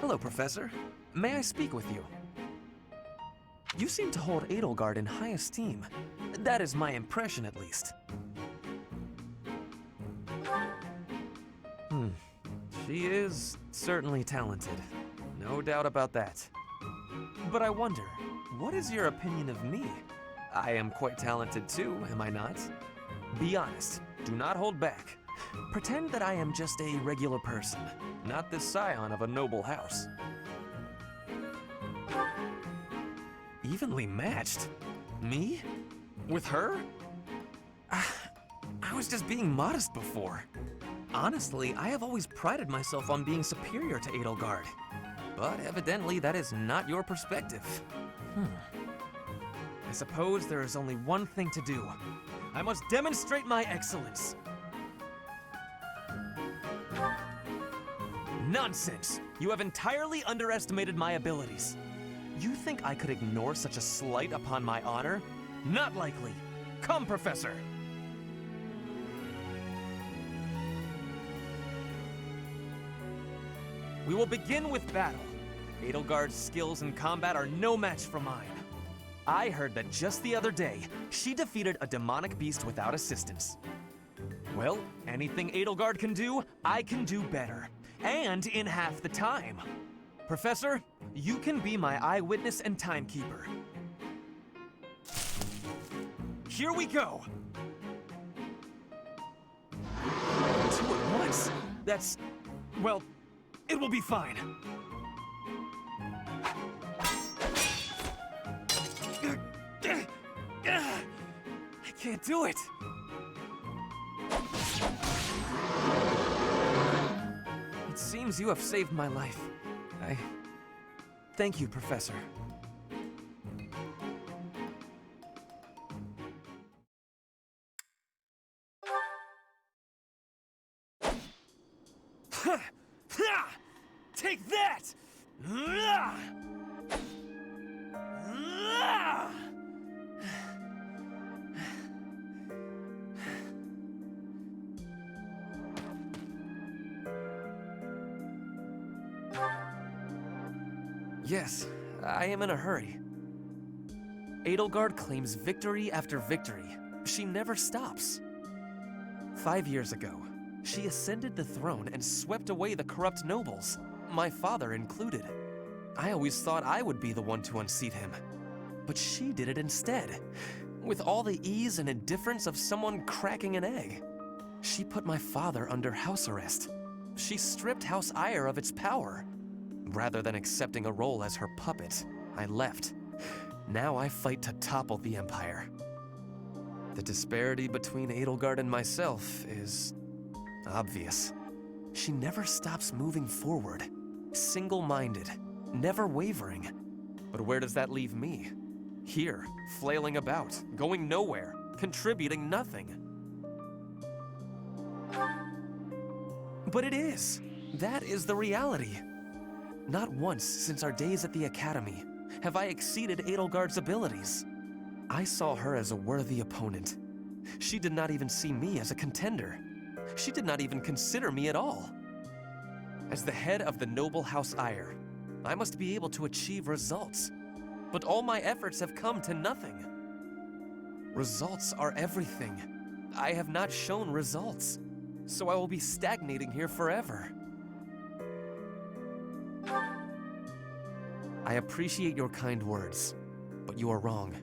Hello, Professor. May I speak with you? You seem to hold Edelgard in high esteem. That is my impression, at least. She is certainly talented. No doubt about that. But I wonder, what is your opinion of me? I am quite talented too, am I not? Be honest. Do not hold back. Pretend that I am just a regular person, not the scion of a noble house. Evenly matched? Me? With her? I was just being modest before. Honestly, I have always prided myself on being superior to Edelgard. But evidently that is not your perspective. I suppose there is only one thing to do. I must demonstrate my excellence. Nonsense! You have entirely underestimated my abilities. You think I could ignore such a slight upon my honor? Not likely. Come, Professor! We will begin with battle. Edelgard's skills in combat are no match for mine. I heard that just the other day, she defeated a demonic beast without assistance. Well, anything Edelgard can do, I can do better. And in half the time. Professor, you can be my eyewitness and timekeeper. Here we go! 2 at once? That's... well, it will be fine. I can't do it. It seems you have saved my life. Thank you, Professor. Take that! Yes, I am in a hurry. Edelgard claims victory after victory. She never stops. 5 years ago, she ascended the throne and swept away the corrupt nobles, my father included. I always thought I would be the one to unseat him. But she did it instead, with all the ease and indifference of someone cracking an egg. She put my father under house arrest. She stripped House Ire of its power. Rather than accepting a role as her puppet, I left. Now I fight to topple the Empire. The disparity between Edelgard and myself is obvious. She never stops moving forward, single-minded, never wavering. But where does that leave me? Here, flailing about, going nowhere, contributing nothing. But it is. That is the reality. Not once since our days at the Academy have I exceeded Edelgard's abilities. I saw her as a worthy opponent. She did not even see me as a contender. She did not even consider me at all. As the head of the noble House Ire, I must be able to achieve results. But all my efforts have come to nothing. Results are everything. I have not shown results, so I will be stagnating here forever. I appreciate your kind words, but you are wrong.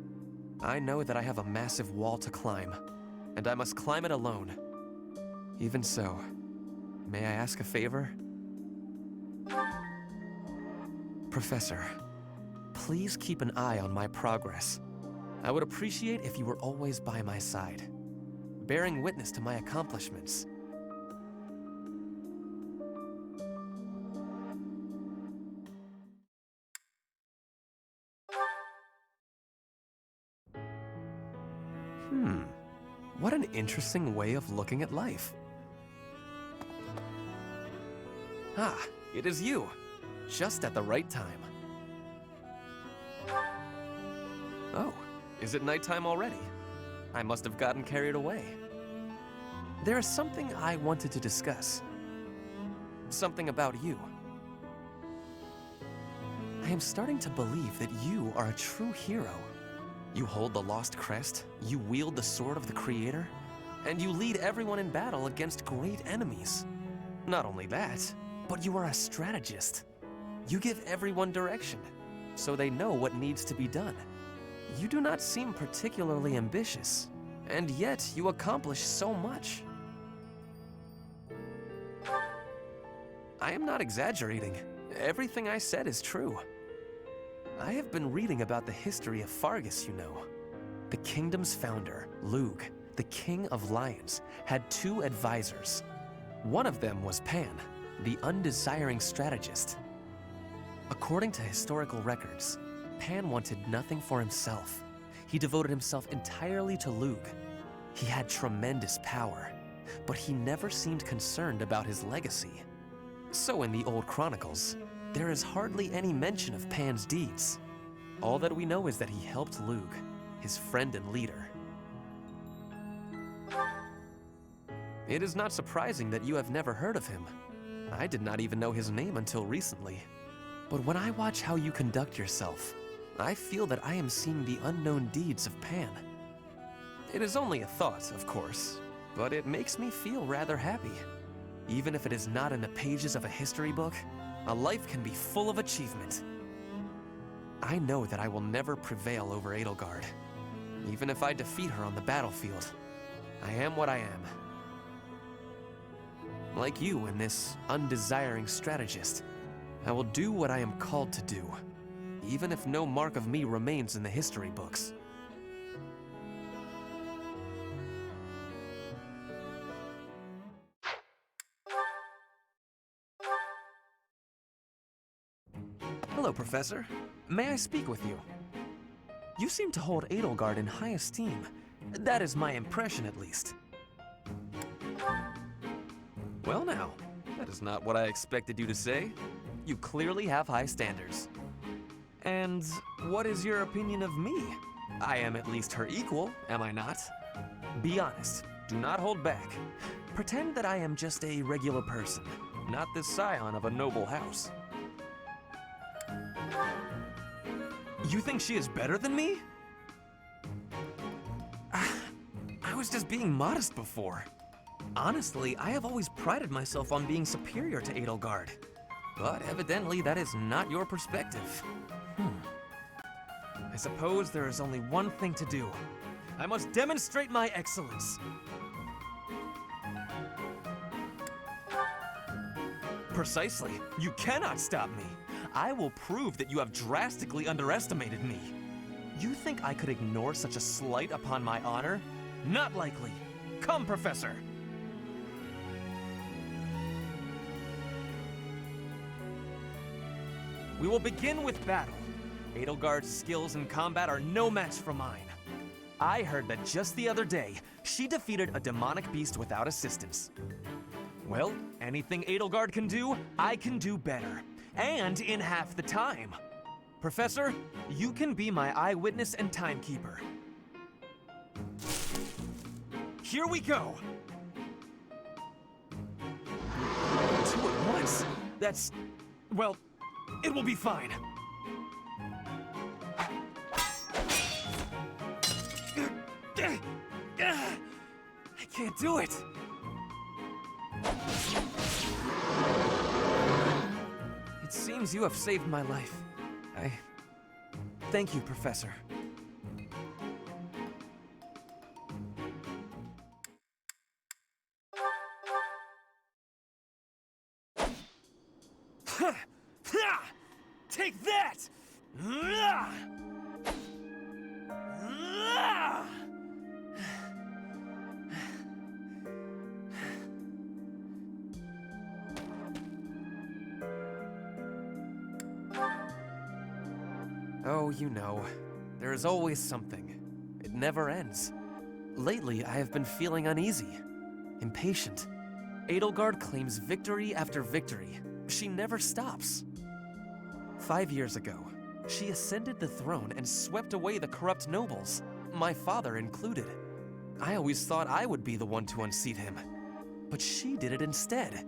I know that I have a massive wall to climb, and I must climb it alone. Even so, may I ask a favor? Professor, please keep an eye on my progress. I would appreciate if you were always by my side, bearing witness to my accomplishments. What an interesting way of looking at life. Ah, it is you. Just at the right time. Oh, is it nighttime already? I must have gotten carried away. There is something I wanted to discuss. Something about you. I am starting to believe that you are a true hero. You hold the lost crest, you wield the sword of the Creator, and you lead everyone in battle against great enemies. Not only that, but you are a strategist. You give everyone direction, so they know what needs to be done. You do not seem particularly ambitious, and yet you accomplish so much. I am not exaggerating. Everything I said is true. I have been reading about the history of Fargus, you know. The kingdom's founder, Lug, the king of lions, had 2 advisors. One of them was Pan, the undesiring strategist. According to historical records, Pan wanted nothing for himself. He devoted himself entirely to Lug. He had tremendous power, but he never seemed concerned about his legacy. So in the old chronicles, there is hardly any mention of Pan's deeds. All that we know is that he helped Lug, his friend and leader. It is not surprising that you have never heard of him. I did not even know his name until recently. But when I watch how you conduct yourself, I feel that I am seeing the unknown deeds of Pan. It is only a thought, of course, but it makes me feel rather happy. Even if it is not in the pages of a history book, a life can be full of achievement. I know that I will never prevail over Edelgard. Even if I defeat her on the battlefield, I am what I am. Like you and this undesiring strategist, I will do what I am called to do, even if no mark of me remains in the history books. Hello, Professor. May I speak with you? You seem to hold Edelgard in high esteem. That is my impression, at least. Well now, that is not what I expected you to say. You clearly have high standards. And what is your opinion of me? I am at least her equal, am I not? Be honest, do not hold back. Pretend that I am just a regular person, not the scion of a noble house. You think she is better than me? I was just being modest before. Honestly, I have always prided myself on being superior to Edelgard. But evidently that is not your perspective. I suppose there is only one thing to do. I must demonstrate my excellence. Precisely. You cannot stop me. I will prove that you have drastically underestimated me. You think I could ignore such a slight upon my honor? Not likely. Come, Professor. We will begin with battle. Edelgard's skills in combat are no match for mine. I heard that just the other day, she defeated a demonic beast without assistance. Well, anything Edelgard can do, I can do better. And in half the time. Professor, you can be my eyewitness and timekeeper. Here we go! 2 at once? That's... well, it will be fine. I can't do it! It seems you have saved my life. Thank you, Professor. Take that! Oh, you know, there is always something. It never ends. Lately, I have been feeling uneasy, impatient. Edelgard claims victory after victory. She never stops. 5 years ago, she ascended the throne and swept away the corrupt nobles, my father included. I always thought I would be the one to unseat him. But she did it instead,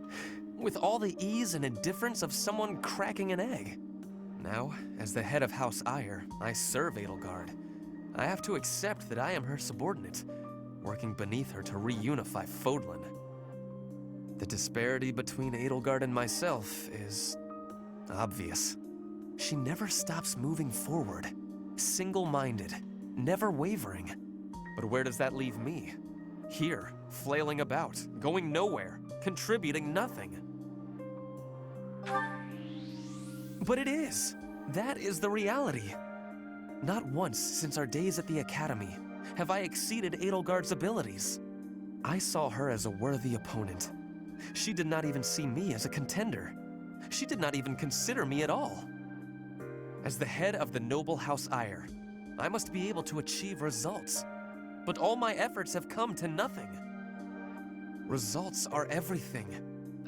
with all the ease and indifference of someone cracking an egg. Now, as the head of House Eyre, I serve Edelgard. I have to accept that I am her subordinate, working beneath her to reunify Fodlan. The disparity between Edelgard and myself is obvious. She never stops moving forward, single-minded, never wavering. But where does that leave me? Here, flailing about, going nowhere, contributing nothing. But it is. That is the reality. Not once since our days at the Academy have I exceeded Edelgard's abilities. I saw her as a worthy opponent. She did not even see me as a contender. She did not even consider me at all. As the head of the noble House Eyre, I must be able to achieve results. But all my efforts have come to nothing. Results are everything.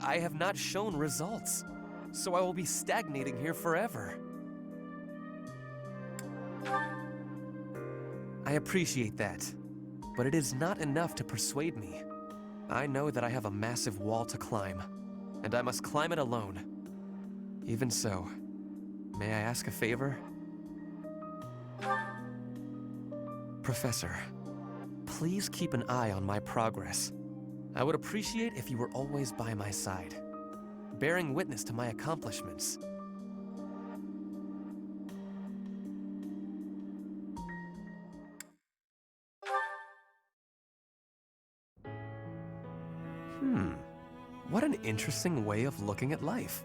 I have not shown results, so I will be stagnating here forever. I appreciate that, but it is not enough to persuade me. I know that I have a massive wall to climb, and I must climb it alone. Even so, may I ask a favor? Professor, please keep an eye on my progress. I would appreciate if you were always by my side, bearing witness to my accomplishments. What an interesting way of looking at life.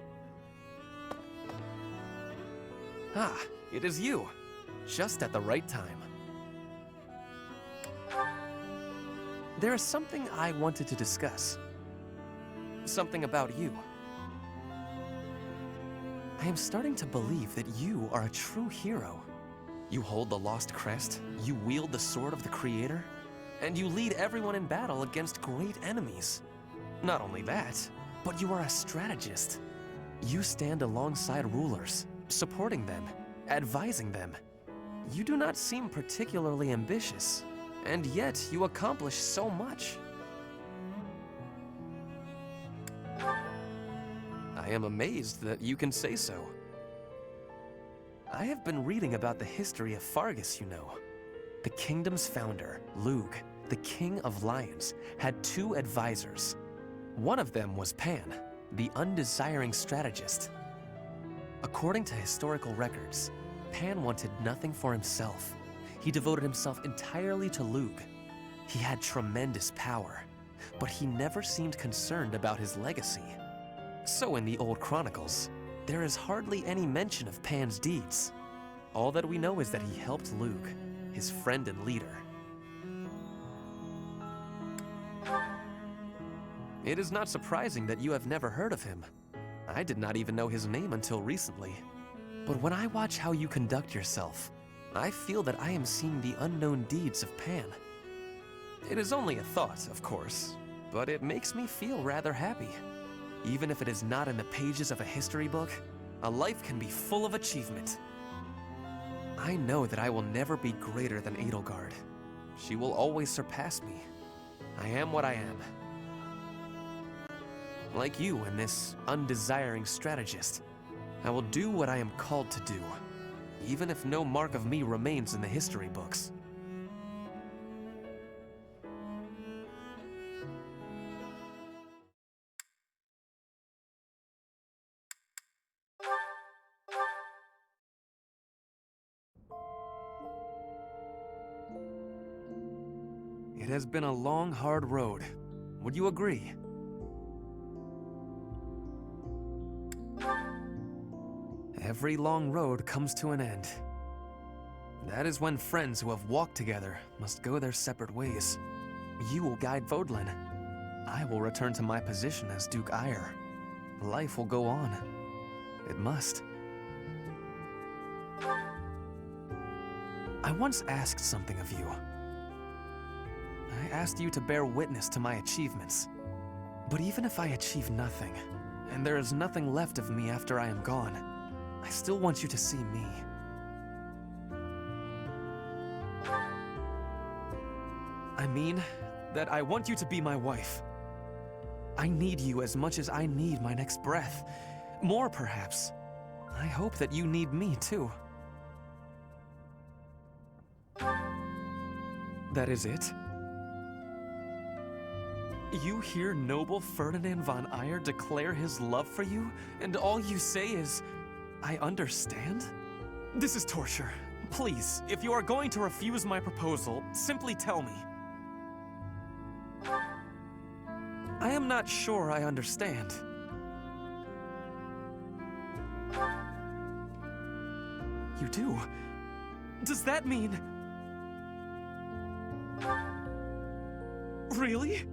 Ah, it is you. Just at the right time. There is something I wanted to discuss. Something about you. I am starting to believe that you are a true hero. You hold the lost crest, you wield the sword of the Creator, and you lead everyone in battle against great enemies. Not only that, but you are a strategist. You stand alongside rulers, supporting them, advising them. You do not seem particularly ambitious, and yet you accomplish so much. I am amazed that you can say so. I have been reading about the history of Fargus, you know. The kingdom's founder, Lug, the king of lions, had 2 advisors. One of them was Pan, the undesiring strategist. According to historical records, Pan wanted nothing for himself. He devoted himself entirely to Lug. He had tremendous power, but he never seemed concerned about his legacy. So in the old chronicles, there is hardly any mention of Pan's deeds. All that we know is that he helped Lug, his friend and leader. It is not surprising that you have never heard of him. I did not even know his name until recently. But when I watch how you conduct yourself, I feel that I am seeing the unknown deeds of Pan. It is only a thought, of course, but it makes me feel rather happy. Even if it is not in the pages of a history book, a life can be full of achievement. I know that I will never be greater than Edelgard. She will always surpass me. I am what I am. Like you and this undesiring strategist, I will do what I am called to do, even if no mark of me remains in the history books. It has been a long, hard road. Would you agree? Every long road comes to an end. That is when friends who have walked together must go their separate ways. You will guide Fodlan. I will return to my position as Duke Eyre. Life will go on. It must. I once asked something of you. I asked you to bear witness to my achievements. But even if I achieve nothing, and there is nothing left of me after I am gone, I still want you to see me. I mean, that I want you to be my wife. I need you as much as I need my next breath. More, perhaps. I hope that you need me too. That is it? You hear noble Ferdinand von Eyre declare his love for you, and all you say is, I understand? This is torture. Please, if you are going to refuse my proposal, simply tell me. I am not sure I understand. You do? Does that mean... Really?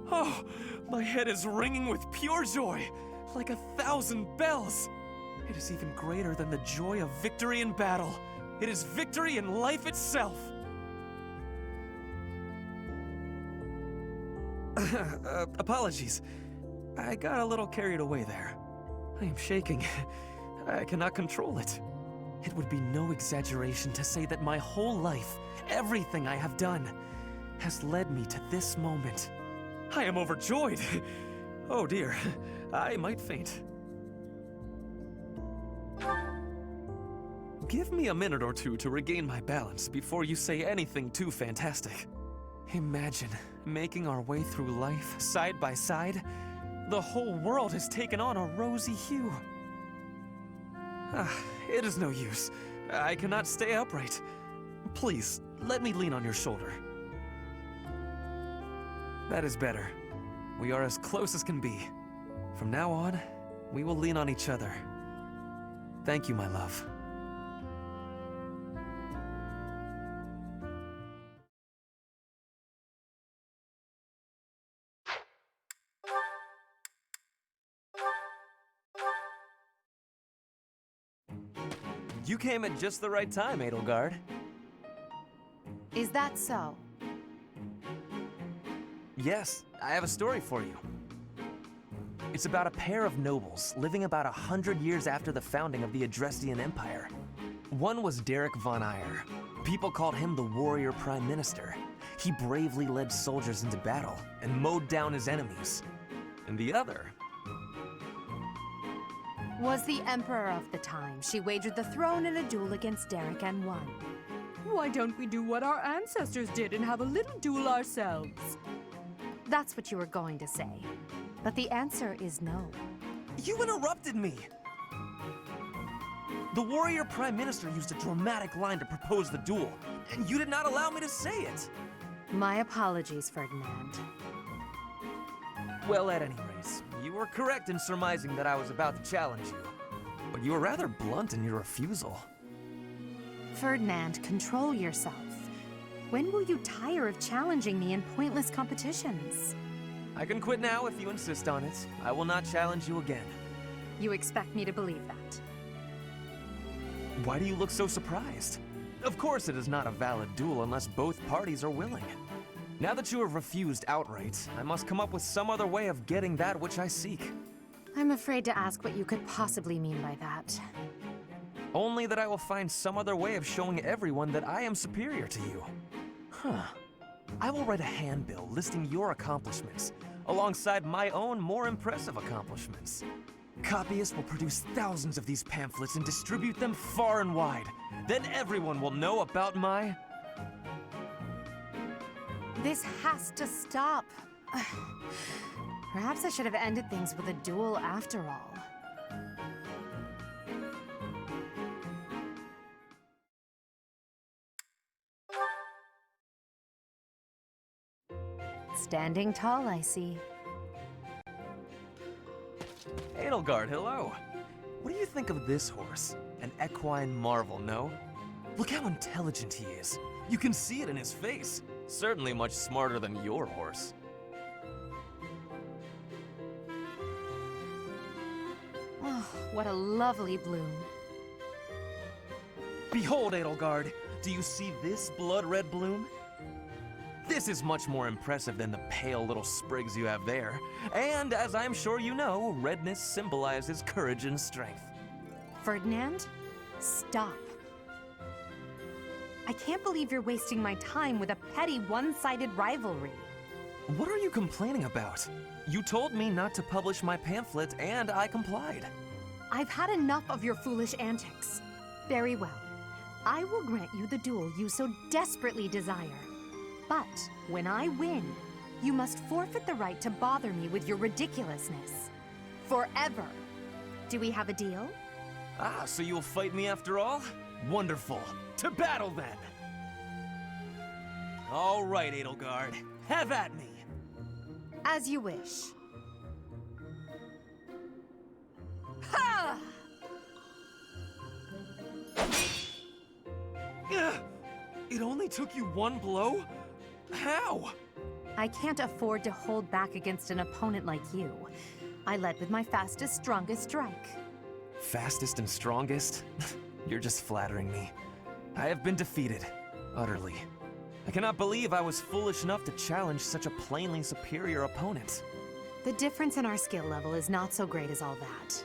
Oh, my head is ringing with pure joy, like 1,000 bells. It is even greater than the joy of victory in battle. It is victory in life itself. Apologies. I got a little carried away there. I am shaking. I cannot control it. It would be no exaggeration to say that my whole life, everything I have done, has led me to this moment. I am overjoyed. Oh dear, I might faint. Give me a minute or two to regain my balance before you say anything too fantastic. Imagine making our way through life side by side. The whole world has taken on a rosy hue. It is no use. I cannot stay upright. Please, let me lean on your shoulder. That is better. We are as close as can be. From now on, we will lean on each other. Thank you, my love. You came at just the right time, Edelgard. Is that so? Yes, I have a story for you. It's about a pair of nobles living about 100 years after the founding of the Adrestian Empire. One was Derek von Eyre. People called him the warrior prime minister. He bravely led soldiers into battle and mowed down his enemies. And the other was the emperor of the time. She wagered the throne in a duel against Derek and won. Why don't we do what our ancestors did and have a little duel ourselves? That's what you were going to say. But the answer is no. You interrupted me! The warrior prime minister used a dramatic line to propose the duel, and you did not allow me to say it! My apologies, Ferdinand. Well, at any rate, you were correct in surmising that I was about to challenge you. But you were rather blunt in your refusal. Ferdinand, control yourself. When will you tire of challenging me in pointless competitions? I can quit now if you insist on it. I will not challenge you again. You expect me to believe that? Why do you look so surprised? Of course it is not a valid duel unless both parties are willing. Now that you have refused outright, I must come up with some other way of getting that which I seek. I'm afraid to ask what you could possibly mean by that. Only that I will find some other way of showing everyone that I am superior to you. I will write a handbill listing your accomplishments, alongside my own more impressive accomplishments. Copyists will produce thousands of these pamphlets and distribute them far and wide. Then everyone will know about my... This has to stop. Perhaps I should have ended things with a duel after all. Standing tall, I see. Edelgard, hello. What do you think of this horse? An equine marvel, no? Look how intelligent he is. You can see it in his face. Certainly much smarter than your horse. Oh, what a lovely bloom. Behold, Edelgard. Do you see this blood-red bloom? This is much more impressive than the pale little sprigs you have there. And as I'm sure you know, redness symbolizes courage and strength. Ferdinand, stop. I can't believe you're wasting my time with a petty one-sided rivalry. What are you complaining about? You told me not to publish my pamphlet, and I complied. I've had enough of your foolish antics. Very well. I will grant you the duel you so desperately desire. But when I win, you must forfeit the right to bother me with your ridiculousness. Forever. Do we have a deal? Ah, so you'll fight me after all? Wonderful. To battle, then! All right, Edelgard. Have at me! As you wish. Ha! It only took you one blow? How? I can't afford to hold back against an opponent like you. I led with my fastest, strongest strike. Fastest and strongest? You're just flattering me. I have been defeated. Utterly. I cannot believe I was foolish enough to challenge such a plainly superior opponent. The difference in our skill level is not so great as all that.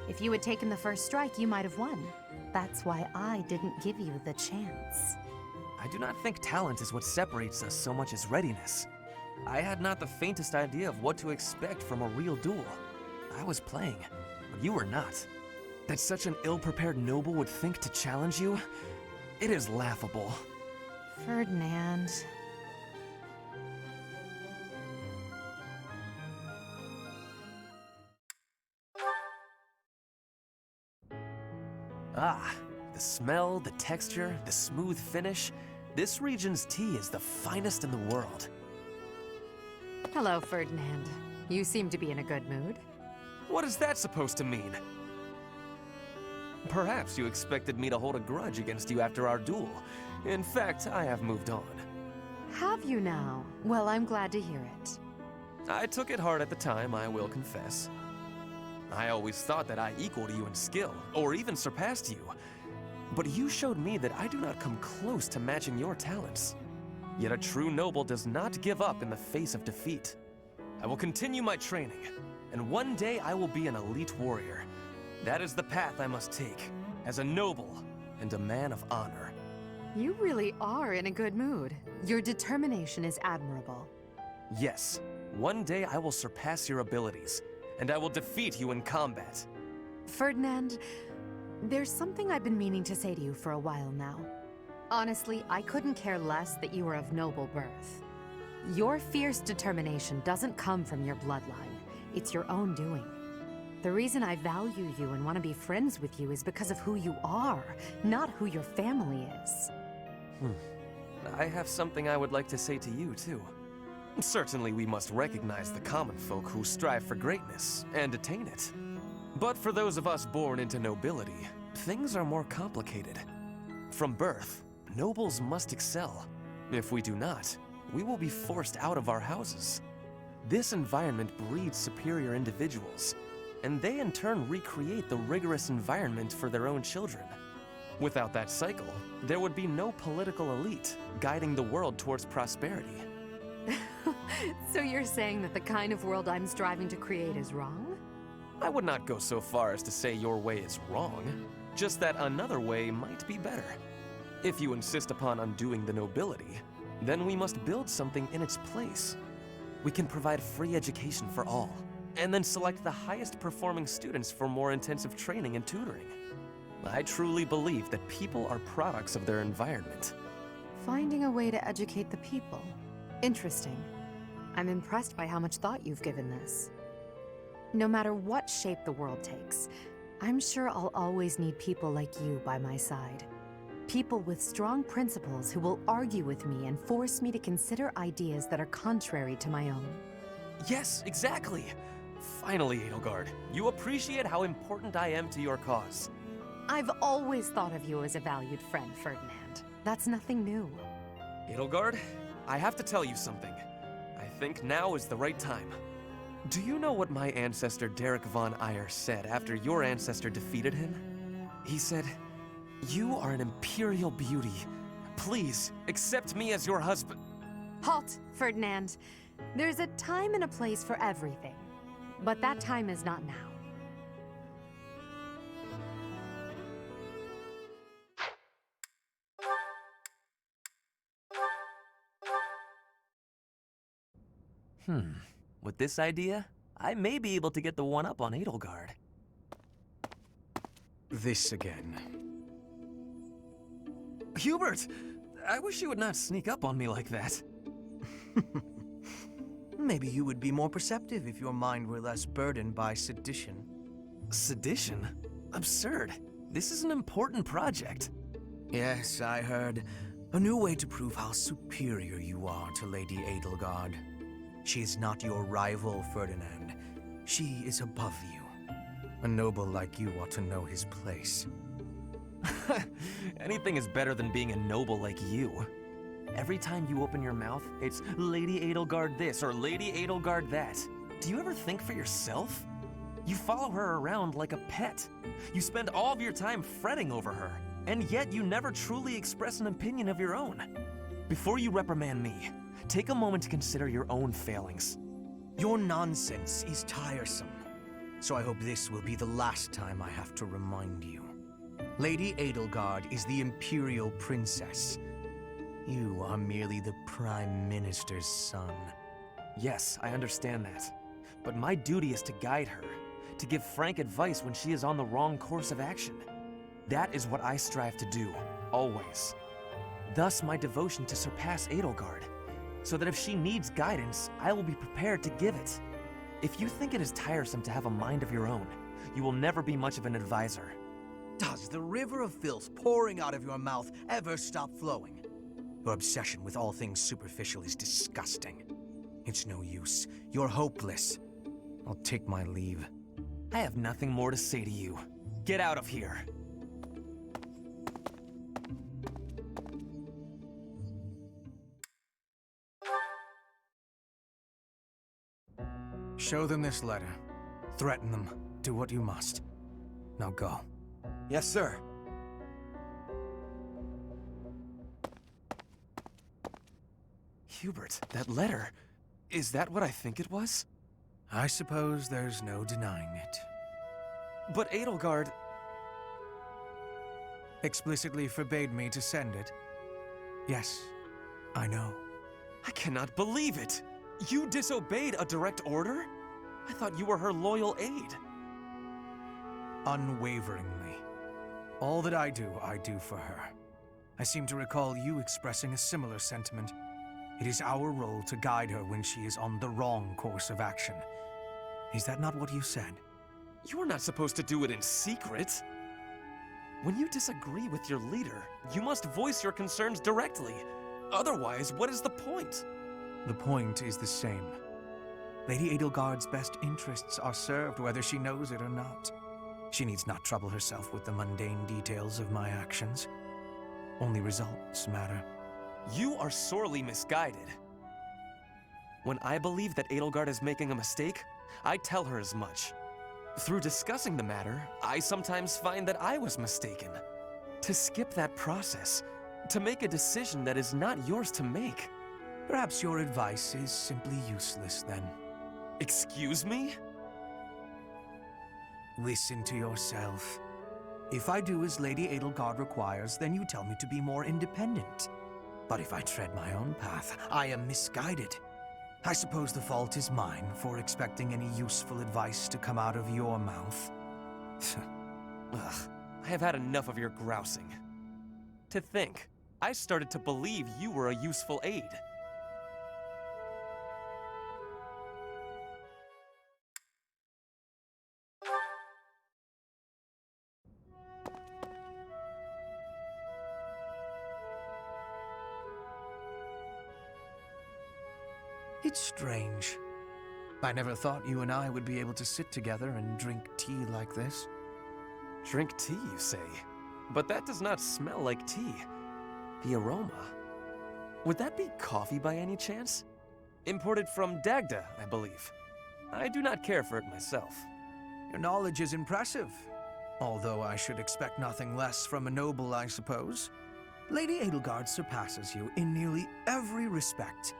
If you had taken the first strike, you might have won. That's why I didn't give you the chance. I do not think talent is what separates us so much as readiness. I had not the faintest idea of what to expect from a real duel. I was playing, but you were not. That such an ill-prepared noble would think to challenge you? It is laughable. Ferdinand. Ah, the smell, the texture, the smooth finish. This region's tea is the finest in the world. Hello, Ferdinand. You seem to be in a good mood. What is that supposed to mean? Perhaps you expected me to hold a grudge against you after our duel. In fact, I have moved on. Have you now? Well, I'm glad to hear it. I took it hard at the time, I will confess. I always thought that I equaled you in skill, or even surpassed you. But you showed me that I do not come close to matching your talents. Yet a true noble does not give up in the face of defeat. I will continue my training, and one day I will be an elite warrior. That is the path I must take, as a noble and a man of honor. You really are in a good mood. Your determination is admirable. Yes, one day I will surpass your abilities, and I will defeat you in combat. Ferdinand, there's something I've been meaning to say to you for a while now. Honestly, I couldn't care less that you are of noble birth. Your fierce determination doesn't come from your bloodline. It's your own doing. The reason I value you and want to be friends with you is because of who you are, not who your family is. I have something I would like to say to you, too. Certainly we must recognize the common folk who strive for greatness and attain it. But for those of us born into nobility, things are more complicated. From birth, nobles must excel. If we do not, we will be forced out of our houses. This environment breeds superior individuals, and they in turn recreate the rigorous environment for their own children. Without that cycle, there would be no political elite guiding the world towards prosperity. So you're saying that the kind of world I'm striving to create is wrong? I would not go so far as to say your way is wrong, just that another way might be better. If you insist upon undoing the nobility, then we must build something in its place. We can provide free education for all, and then select the highest performing students for more intensive training and tutoring. I truly believe that people are products of their environment. Finding a way to educate the people. Interesting. I'm impressed by how much thought you've given this. No matter what shape the world takes, I'm sure I'll always need people like you by my side. People with strong principles who will argue with me and force me to consider ideas that are contrary to my own. Yes, exactly! Finally, Edelgard, you appreciate how important I am to your cause. I've always thought of you as a valued friend, Ferdinand. That's nothing new. Edelgard, I have to tell you something. I think now is the right time. Do you know what my ancestor Derek von Eyre said after your ancestor defeated him? He said, "You are an imperial beauty. Please, accept me as your husband." Halt, Ferdinand. There's a time and a place for everything. But that time is not now. With this idea, I may be able to get the one-up on Edelgard. This again. Hubert! I wish you would not sneak up on me like that. Maybe you would be more perceptive if your mind were less burdened by sedition. Sedition? Absurd. This is an important project. Yes, I heard. A new way to prove how superior you are to Lady Edelgard. She is not your rival, Ferdinand. She is above you. A noble like you ought to know his place. Anything is better than being a noble like you. Every time you open your mouth, it's Lady Edelgard this or Lady Edelgard that. Do you ever think for yourself? You follow her around like a pet. You spend all of your time fretting over her, and yet you never truly express an opinion of your own. Before you reprimand me, take a moment to consider your own failings. Your nonsense is tiresome, so I hope this will be the last time I have to remind you. Lady Edelgard is the Imperial Princess. You are merely the Prime Minister's son. Yes, I understand that. But my duty is to guide her, to give frank advice when she is on the wrong course of action. That is what I strive to do, always. Thus my devotion to surpass Edelgard, so that if she needs guidance, I will be prepared to give it. If you think it is tiresome to have a mind of your own, you will never be much of an advisor. Does the river of filth pouring out of your mouth ever stop flowing? Your obsession with all things superficial is disgusting. It's no use. You're hopeless. I'll take my leave. I have nothing more to say to you. Get out of here. Show them this letter. Threaten them. Do what you must. Now go. Yes, sir. Hubert, that letter. Is that what I think it was? I suppose there's no denying it. But Edelgard... explicitly forbade me to send it. Yes, I know. I cannot believe it! You disobeyed a direct order? I thought you were her loyal aide. Unwaveringly. All that I do for her. I seem to recall you expressing a similar sentiment. It is our role to guide her when she is on the wrong course of action. Is that not what you said? You are not supposed to do it in secret. When you disagree with your leader, you must voice your concerns directly. Otherwise, what is the point? The point is the same. Lady Edelgard's best interests are served whether she knows it or not. She needs not trouble herself with the mundane details of my actions. Only results matter. You are sorely misguided. When I believe that Edelgard is making a mistake, I tell her as much. Through discussing the matter, I sometimes find that I was mistaken. To skip that process, to make a decision that is not yours to make. Perhaps your advice is simply useless then. Excuse me? Listen to yourself. If I do as Lady Edelgard requires, then you tell me to be more independent. But if I tread my own path, I am misguided. I suppose the fault is mine for expecting any useful advice to come out of your mouth. Ugh, I have had enough of your grousing. To think, I started to believe you were a useful aide. It's strange. I never thought you and I would be able to sit together and drink tea like this. Drink tea, you say? But that does not smell like tea. The aroma. Would that be coffee by any chance? Imported from Dagda, I believe. I do not care for it myself. Your knowledge is impressive. Although I should expect nothing less from a noble, I suppose. Lady Edelgard surpasses you in nearly every respect.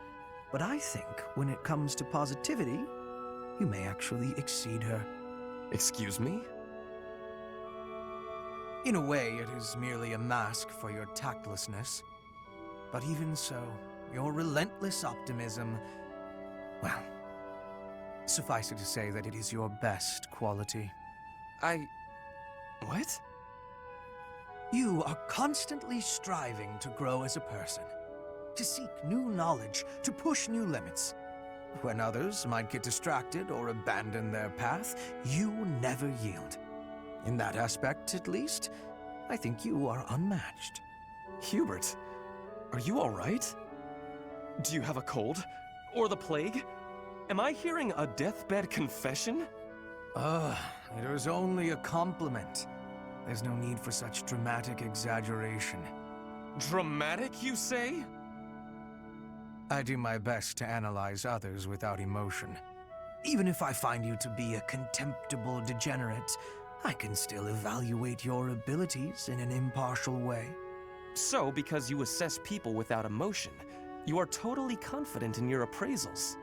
But I think when it comes to positivity, you may actually exceed her. Excuse me? In a way, it is merely a mask for your tactlessness. But even so, your relentless optimism, well, Suffice it to say that it is your best quality. What? You are constantly striving to grow as a person, to seek new knowledge, to push new limits. When others might get distracted or abandon their path, you never yield. In that aspect, at least, I think you are unmatched. Hubert, are you all right? Do you have a cold? Or the plague? Am I hearing a deathbed confession? It was only a compliment. There's no need for such dramatic exaggeration. Dramatic, you say? I do my best to analyze others without emotion. Even if I find you to be a contemptible degenerate, I can still evaluate your abilities in an impartial way. So, because you assess people without emotion, you are totally confident in your appraisals.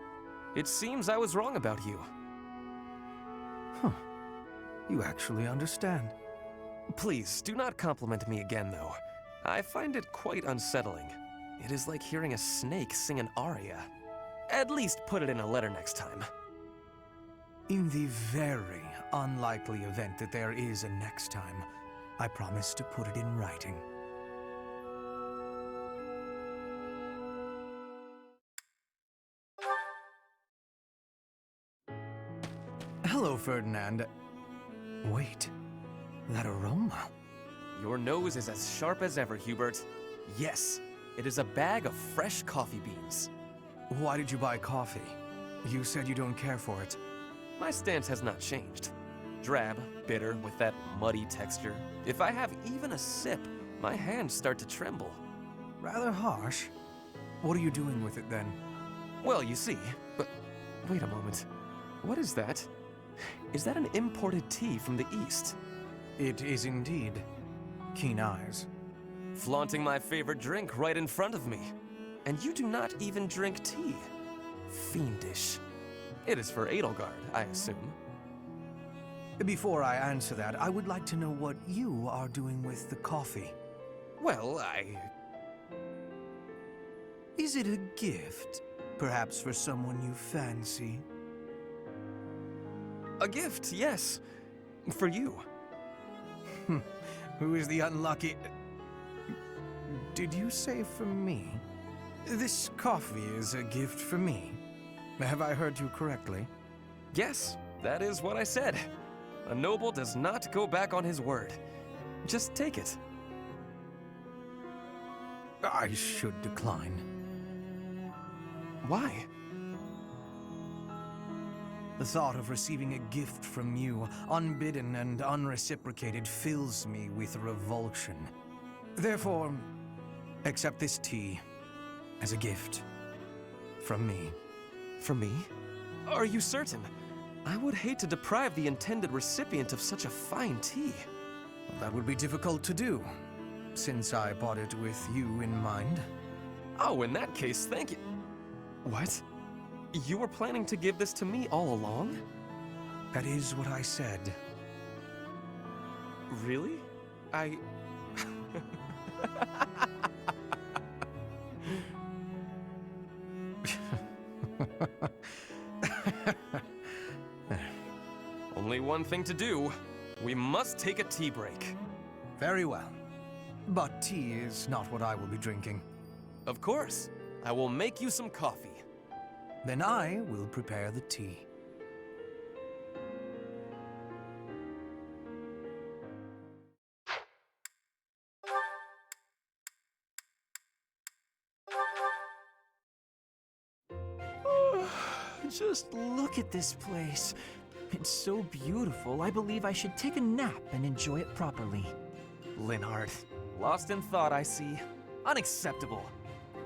It seems I was wrong about you. Huh. You actually understand. Please, do not compliment me again, though. I find it quite unsettling. It is like hearing a snake sing an aria. At least put it in a letter next time. In the very unlikely event that there is a next time, I promise to put it in writing. Hello, Ferdinand. Wait, that aroma. Your nose is as sharp as ever, Hubert. Yes, it is a bag of fresh coffee beans. Why did you buy coffee? You said you don't care for it. My stance has not changed. Drab, bitter, with that muddy texture. If I have even a sip, my hands start to tremble. Rather harsh. What are you doing with it then? Well, you see, but wait a moment. What is that? Is that an imported tea from the East? It is indeed. Keen eyes. Flaunting my favorite drink right in front of me. And you do not even drink tea. Fiendish. It is for Edelgard, I assume. Before I answer that, I would like to know what you are doing with the coffee. Well, Is it a gift? Perhaps for someone you fancy? A gift, yes. For you. Who is the unlucky... Did you say for me? This coffee is a gift for me. Have I heard you correctly? Yes, that is what I said. A noble does not go back on his word. Just take it. I should decline. Why? The thought of receiving a gift from you, unbidden and unreciprocated, fills me with revulsion. Therefore, accept this tea as a gift from me. From me? Are you certain? I would hate to deprive the intended recipient of such a fine tea. Well, that would be difficult to do, since I bought it with you in mind. Oh, in that case, thank you. What? You were planning to give this to me all along? That is what I said. Really? Only one thing to do. We must take a tea break. Very well. But tea is not what I will be drinking. Of course. I will make you some coffee. Then I will prepare the tea. Just look at this place. It's so beautiful, I believe I should take a nap and enjoy it properly. Linhardt, lost in thought, I see. Unacceptable.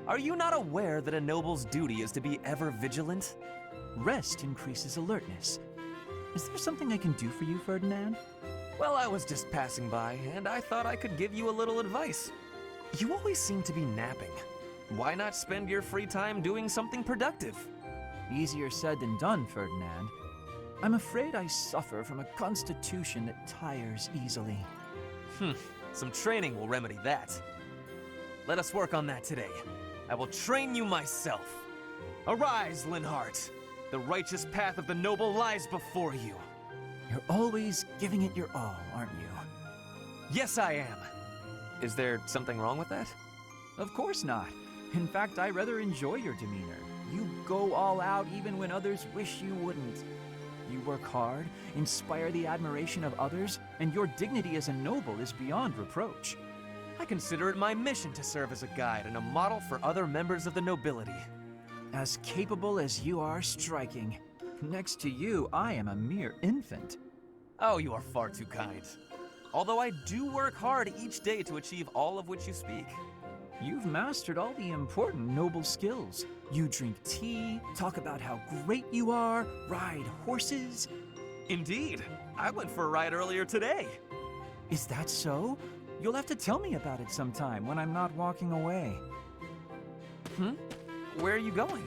Are you not aware that a noble's duty is to be ever vigilant? Rest increases alertness. Is there something I can do for you, Ferdinand? Well, I was just passing by, and I thought I could give you a little advice. You always seem to be napping. Why not spend your free time doing something productive? Easier said than done, Ferdinand. I'm afraid I suffer from a constitution that tires easily. Some training will remedy that. Let us work on that today. I will train you myself. Arise, Linhardt. The righteous path of the noble lies before you. You're always giving it your all, aren't you? Yes, I am. Is there something wrong with that? Of course not. In fact, I rather enjoy your demeanor. You go all out even when others wish you wouldn't. You work hard, inspire the admiration of others, and your dignity as a noble is beyond reproach. I consider it my mission to serve as a guide and a model for other members of the nobility. As capable as you are striking. Next to you, I am a mere infant. Oh, you are far too kind. Although I do work hard each day to achieve all of which you speak. You've mastered all the important noble skills. You drink tea, talk about how great you are, ride horses. Indeed. I went for a ride earlier today. Is that so? You'll have to tell me about it sometime when I'm not walking away. Where are you going?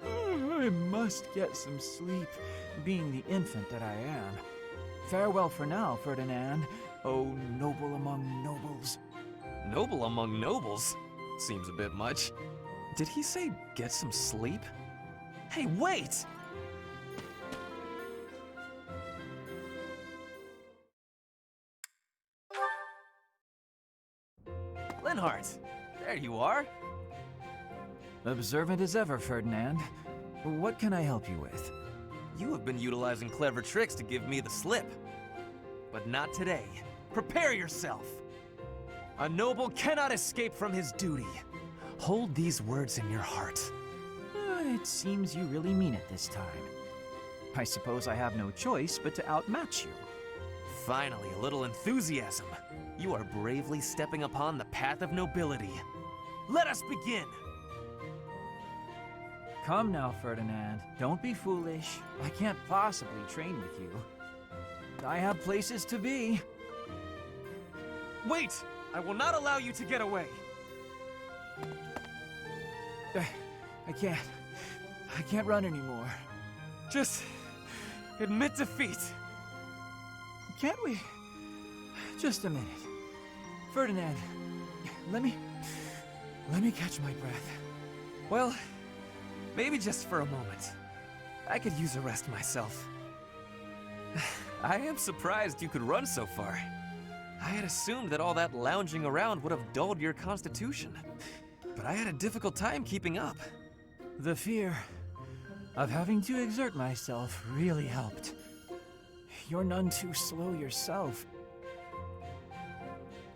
I must get some sleep, being the infant that I am. Farewell for now, Ferdinand, O noble among nobles. Noble among nobles? Seems a bit much. Did he say get some sleep? Hey, wait! Linhardt, there you are. Observant as ever, Ferdinand. What can I help you with? You have been utilizing clever tricks to give me the slip. But not today. Prepare yourself! A noble cannot escape from his duty. Hold these words in your heart. It seems you really mean it this time. I suppose I have no choice but to outmatch you. Finally, a little enthusiasm. You are bravely stepping upon the path of nobility. Let us begin! Come now, Ferdinand. Don't be foolish. I can't possibly train with you. I have places to be. Wait! I will not allow you to get away! I can't run anymore. Just admit defeat. Can't we? Just a minute. Ferdinand, let me catch my breath. Well, maybe just for a moment. I could use a rest myself. I am surprised you could run so far. I had assumed that all that lounging around would have dulled your constitution, but I had a difficult time keeping up. The fear of having to exert myself really helped. You're none too slow yourself.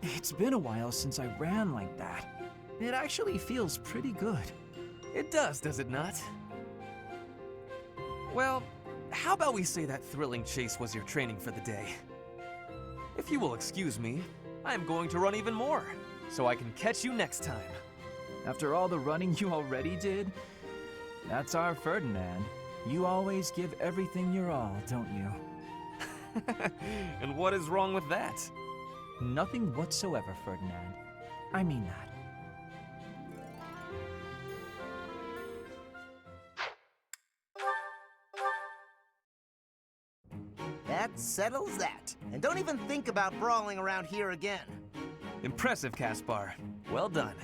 It's been a while since I ran like that. It actually feels pretty good. It does it not? Well, how about we say that thrilling chase was your training for the day? If you will excuse me, I am going to run even more, so I can catch you next time. After all the running you already did, that's our Ferdinand. You always give everything your all, don't you? And what is wrong with that? Nothing whatsoever, Ferdinand. I mean that. That settles that. And don't even think about brawling around here again. Impressive, Caspar. Well done.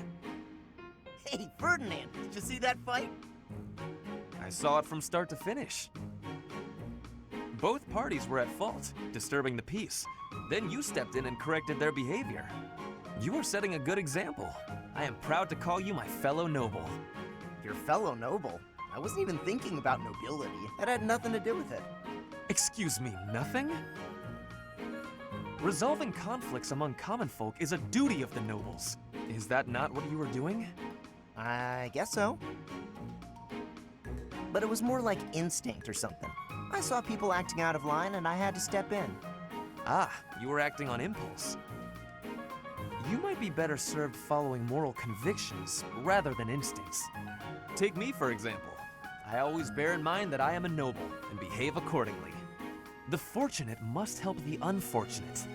Hey, Ferdinand, did you see that fight? I saw it from start to finish. Both parties were at fault, disturbing the peace. Then you stepped in and corrected their behavior. You are setting a good example. I am proud to call you my fellow noble. Your fellow noble? I wasn't even thinking about nobility. That had nothing to do with it. Excuse me, nothing? Resolving conflicts among common folk is a duty of the nobles. Is that not what you were doing? I guess so. But it was more like instinct or something. I saw people acting out of line and I had to step in. Ah, you were acting on impulse. You might be better served following moral convictions rather than instincts. Take me, for example. I always bear in mind that I am a noble and behave accordingly. The fortunate must help the unfortunate.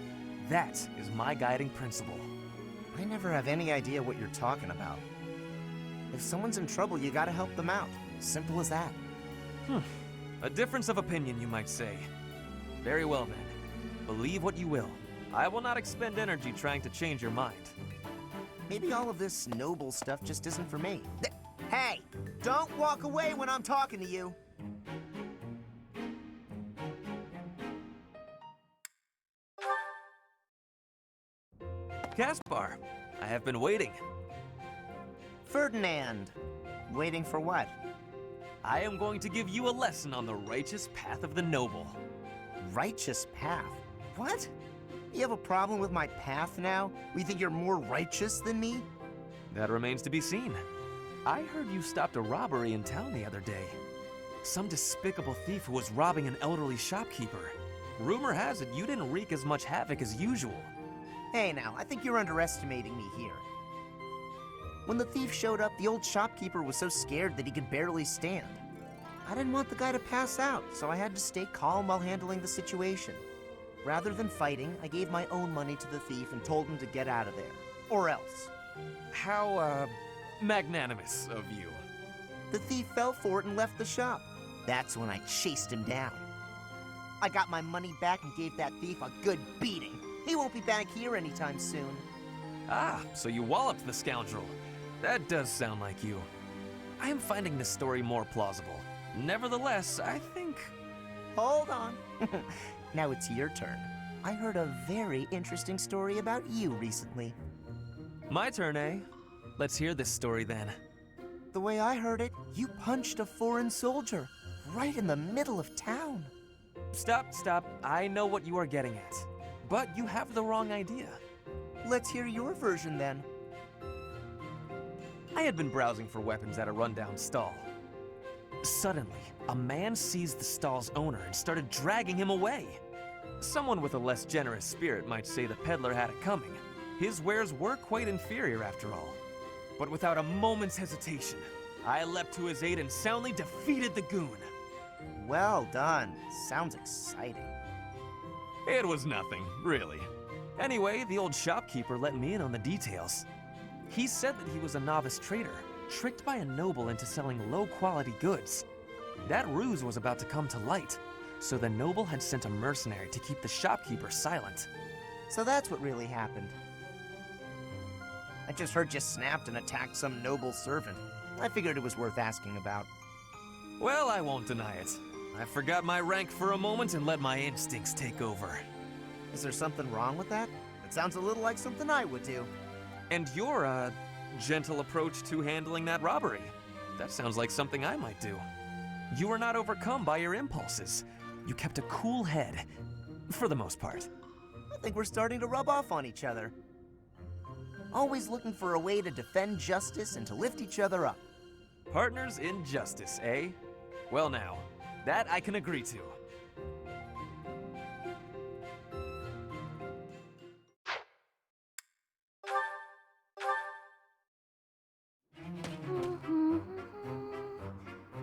That is my guiding principle. I never have any idea what you're talking about. If someone's in trouble, you gotta help them out. Simple as that. A difference of opinion, you might say. Very well then. Believe what you will. I will not expend energy trying to change your mind. Maybe all of this noble stuff just isn't for me. Hey, don't walk away when I'm talking to you. Caspar, I have been waiting. Ferdinand. Waiting for what? I am going to give you a lesson on the righteous path of the noble. Righteous path? What? You have a problem with my path now? You think you're more righteous than me? That remains to be seen. I heard you stopped a robbery in town the other day. Some despicable thief who was robbing an elderly shopkeeper. Rumor has it you didn't wreak as much havoc as usual. Hey now, I think you're underestimating me here. When the thief showed up, the old shopkeeper was so scared that he could barely stand. I didn't want the guy to pass out, so I had to stay calm while handling the situation. Rather than fighting, I gave my own money to the thief and told him to get out of there. Or else. How, magnanimous of you. The thief fell for it and left the shop. That's when I chased him down. I got my money back and gave that thief a good beating. He won't be back here anytime soon. Ah, so you walloped the scoundrel. That does sound like you. I am finding this story more plausible. Nevertheless, I think... Hold on. Now it's your turn. I heard a very interesting story about you recently. My turn, eh? Let's hear this story then. The way I heard it, you punched a foreign soldier right in the middle of town. Stop. I know what you are getting at. But you have the wrong idea. Let's hear your version then. I had been browsing for weapons at a rundown stall. Suddenly, a man seized the stall's owner and started dragging him away. Someone with a less generous spirit might say the peddler had it coming. His wares were quite inferior after all. But without a moment's hesitation, I leapt to his aid and soundly defeated the goon. Well done. Sounds exciting. It was nothing, really. Anyway, the old shopkeeper let me in on the details. He said that he was a novice trader, tricked by a noble into selling low-quality goods. That ruse was about to come to light, so the noble had sent a mercenary to keep the shopkeeper silent. So that's what really happened. I just heard you snapped and attacked some noble servant. I figured it was worth asking about. Well, I won't deny it. I forgot my rank for a moment and let my instincts take over. Is there something wrong with that? It sounds a little like something I would do. And your, gentle approach to handling that robbery. That sounds like something I might do. You were not overcome by your impulses. You kept a cool head, for the most part. I think we're starting to rub off on each other. Always looking for a way to defend justice and to lift each other up. Partners in justice, eh? Well now, that I can agree to.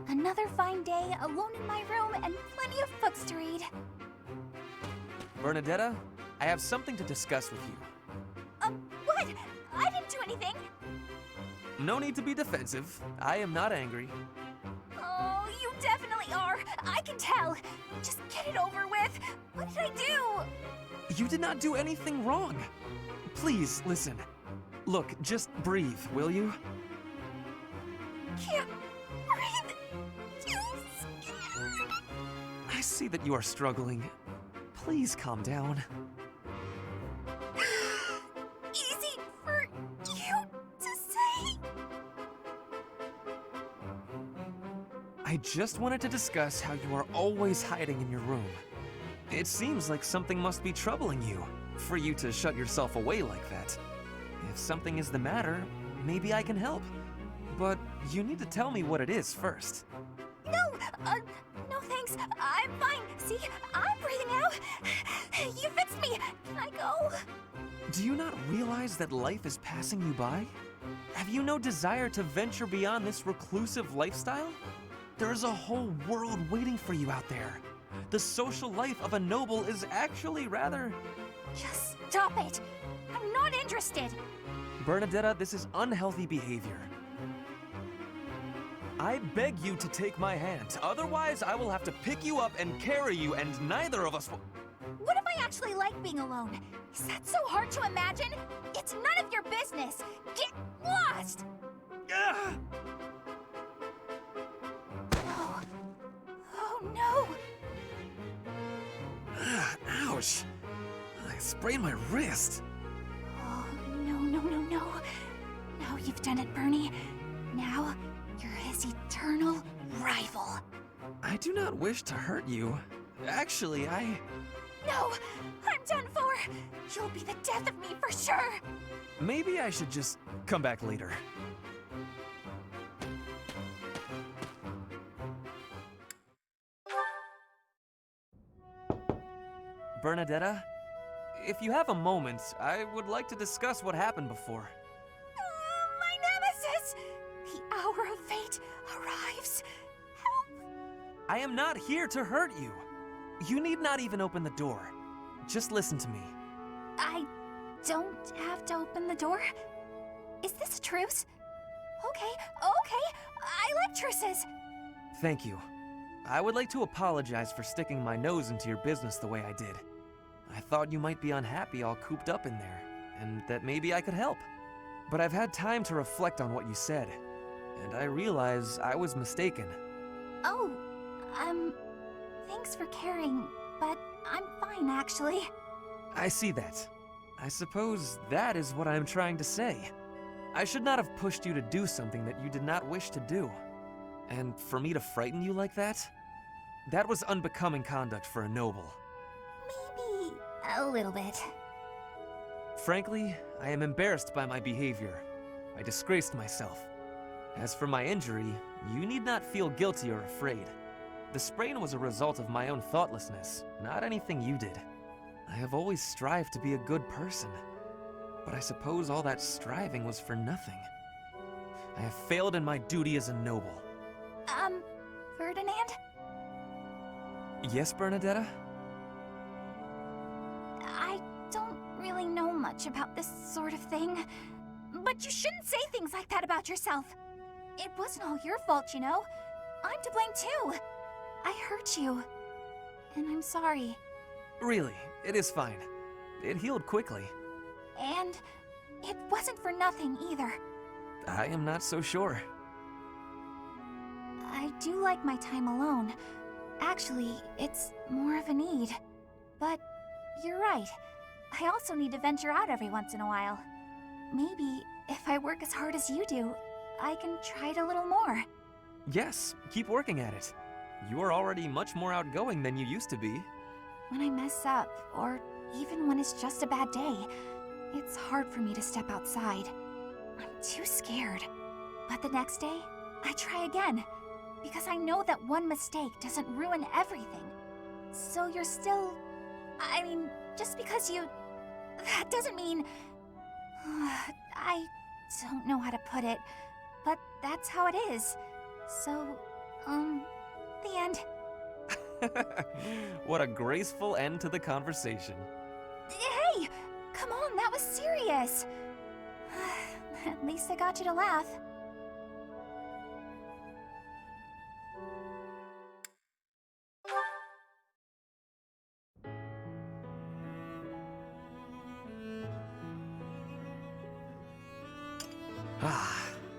Another fine day, alone in my room, and plenty of books to read. Bernadetta, I have something to discuss with you. What? I didn't do anything. No need to be defensive. I am not angry. Oh, you definitely are. I can tell. Just get it over with. What did I do? You did not do anything wrong. Please, listen. Look, just breathe, will you? Can't breathe. Too scared. I see that you are struggling. Please calm down. Easy for you to say. I just wanted to discuss how you are always hiding in your room. It seems like something must be troubling you, for you to shut yourself away like that. If something is the matter, maybe I can help. But you need to tell me what it is first. No thanks. I'm fine. See, I'm breathing out. You fixed me. Can I go? Do you not realize that life is passing you by? Have you no desire to venture beyond this reclusive lifestyle? There is a whole world waiting for you out there. The social life of a noble is actually rather... Just stop it. I'm not interested. Bernadetta, this is unhealthy behavior. I beg you to take my hand, otherwise I will have to pick you up and carry you, and neither of us will... What if I actually like being alone? Is that so hard to imagine? It's none of your business. Get lost! Ugh! Ouch! I sprained my wrist. Oh, no, no, no, no. Now you've done it, Bernie. Now you're his eternal rival. I do not wish to hurt you. Actually, No! I'm done for! You'll be the death of me for sure! maybe I should just come back later. Bernadetta, if you have a moment, I would like to discuss what happened before. My nemesis! The hour of fate arrives. Help! I am not here to hurt you. You need not even open the door. Just listen to me. I don't have to open the door? Is this a truce? Okay. I like truces. Thank you. I would like to apologize for sticking my nose into your business the way I did. I thought you might be unhappy all cooped up in there, and that maybe I could help. But I've had time to reflect on what you said, and I realize I was mistaken. Oh, thanks for caring, but I'm fine actually. I see that. I suppose that is what I'm trying to say. I should not have pushed you to do something that you did not wish to do. And for me to frighten you like that? That was unbecoming conduct for a noble. Maybe a little bit. Frankly, I am embarrassed by my behavior. I disgraced myself. As for my injury, you need not feel guilty or afraid. The sprain was a result of my own thoughtlessness, not anything you did. I have always strived to be a good person, but I suppose all that striving was for nothing. I have failed in my duty as a noble. Ferdinand? Yes, Bernadetta? I don't really know much about this sort of thing, but you shouldn't say things like that about yourself. It wasn't all your fault, you know. I'm to blame too. I hurt you, and I'm sorry. Really, it is fine. It healed quickly. And it wasn't for nothing either. I am not so sure. I do like my time alone. Actually, it's more of a need. But you're right. I also need to venture out every once in a while. Maybe if I work as hard as you do, I can try it a little more. Yes, keep working at it. You are already much more outgoing than you used to be. When I mess up, or even when it's just a bad day, it's hard for me to step outside. I'm too scared. But the next day, I try again, because I know that one mistake doesn't ruin everything. So you're still... I mean, just because you... That doesn't mean... I don't know how to put it, but that's how it is. So, the end. What a graceful end to the conversation. Hey! Come on, that was serious! At least I got you to laugh.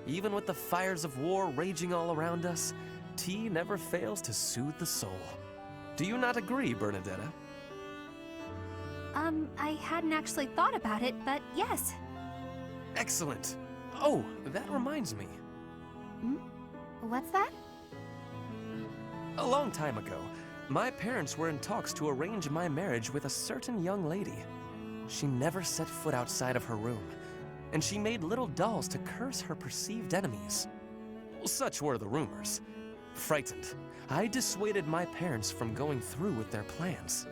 Even with the fires of war raging all around us, tea never fails to soothe the soul. Do you not agree, Bernadetta? I hadn't actually thought about it, but yes. Excellent. Oh, that reminds me. What's that? A long time ago, my parents were in talks to arrange my marriage with a certain young lady. She never set foot outside of her room, and she made little dolls to curse her perceived enemies. Such were the rumors. Frightened, I dissuaded my parents from going through with their plans.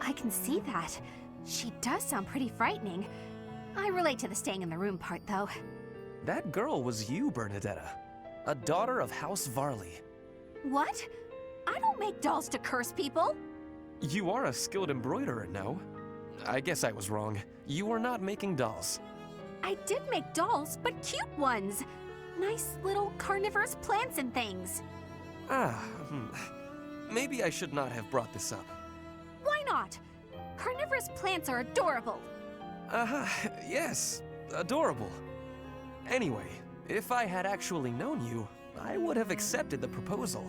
I can see that. She does sound pretty frightening. I relate to the staying in the room part, though. That girl was you, Bernadetta, a daughter of House Varley. What? I don't make dolls to curse people. You are a skilled embroiderer, no? I guess I was wrong. You were not making dolls. I did make dolls, but cute ones. Nice little carnivorous plants and things. Maybe I should not have brought this up. Why not? Carnivorous plants are adorable. Yes, adorable. Anyway, if I had actually known you, I would have accepted the proposal.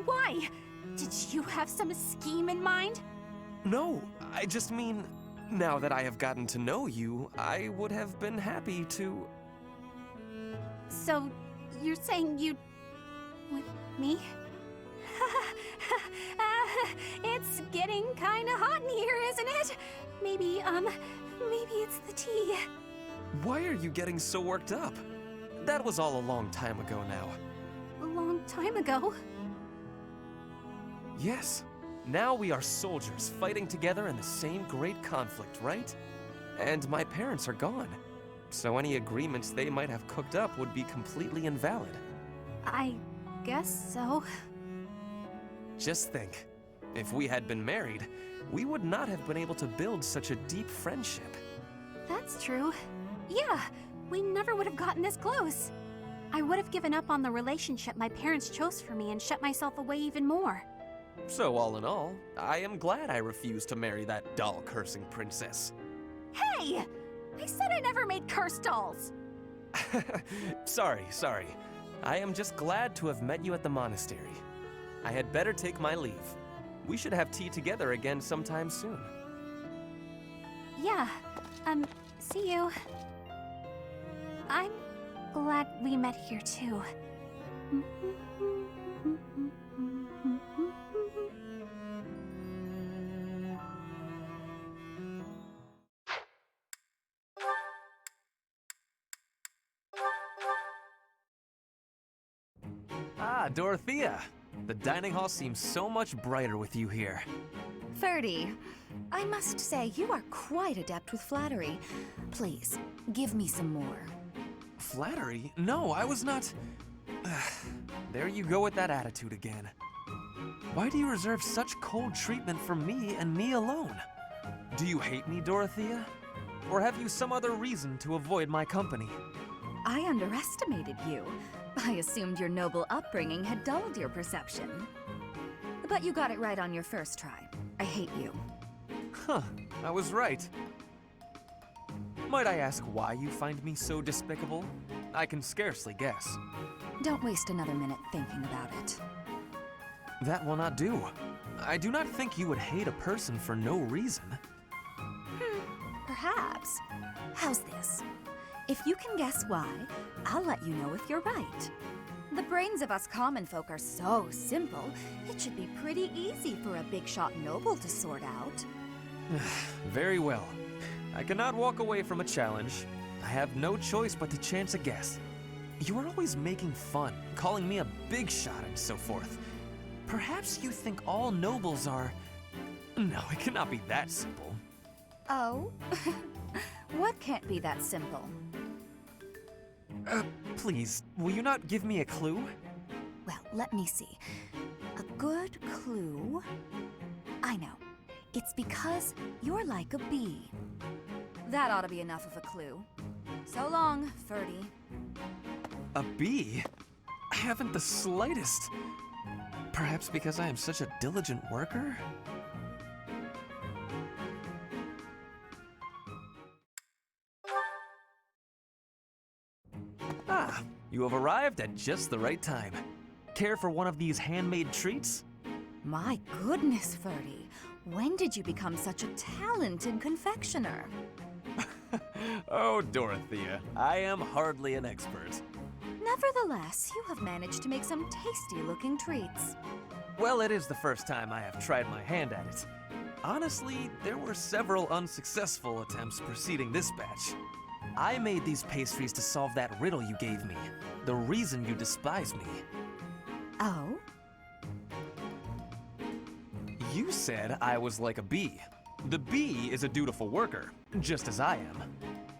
Why? Did you have some scheme in mind? No, I just mean, now that I have gotten to know you, I would have been happy to... So, you're saying you'd... with me? It's getting kinda hot in here, isn't it? Maybe it's the tea. Why are you getting so worked up? That was all a long time ago now. A long time ago? Yes. Now we are soldiers fighting together in the same great conflict, right? And my parents are gone. So any agreements they might have cooked up would be completely invalid. I guess so. Just think, if we had been married, we would not have been able to build such a deep friendship. That's true. Yeah, we never would have gotten this close. I would have given up on the relationship my parents chose for me and shut myself away even more. So all in all, I am glad I refused to marry that doll-cursing princess. Hey! I said I never made curse dolls! Sorry. I am just glad to have met you at the monastery. I had better take my leave. We should have tea together again sometime soon. Yeah, see you. I'm glad we met here too. Ah, Dorothea. The dining hall seems so much brighter with you here. Ferdy, I must say you are quite adept with flattery. Please, give me some more. Flattery? No, I was not... There you go with that attitude again. Why do you reserve such cold treatment for me and me alone? Do you hate me, Dorothea? Or have you some other reason to avoid my company? I underestimated you. I assumed your noble upbringing had dulled your perception. But you got it right on your first try. I hate you. Huh, I was right. Might I ask why you find me so despicable? I can scarcely guess. Don't waste another minute thinking about it. That will not do. I do not think you would hate a person for no reason. Perhaps. How's this? If you can guess why, I'll let you know if you're right. The brains of us common folk are so simple, it should be pretty easy for a big shot noble to sort out. Very well. I cannot walk away from a challenge. I have no choice but to chance a guess. You are always making fun, calling me a big shot and so forth. Perhaps you think all nobles are... No, it cannot be that simple. Oh? What can't be that simple? Please, will you not give me a clue? Well, let me see. A good clue? I know. It's because you're like a bee. That ought to be enough of a clue. So long, Ferdy. A bee? I haven't the slightest. Perhaps because I am such a diligent worker? Ah, you have arrived at just the right time. Care for one of these handmade treats? My goodness, Ferdy. When did you become such a talented confectioner? Oh, Dorothea, I am hardly an expert. Nevertheless, you have managed to make some tasty-looking treats. Well, it is the first time I have tried my hand at it. Honestly, there were several unsuccessful attempts preceding this batch. I made these pastries to solve that riddle you gave me, the reason you despise me. Oh? You said I was like a bee. The bee is a dutiful worker, just as I am.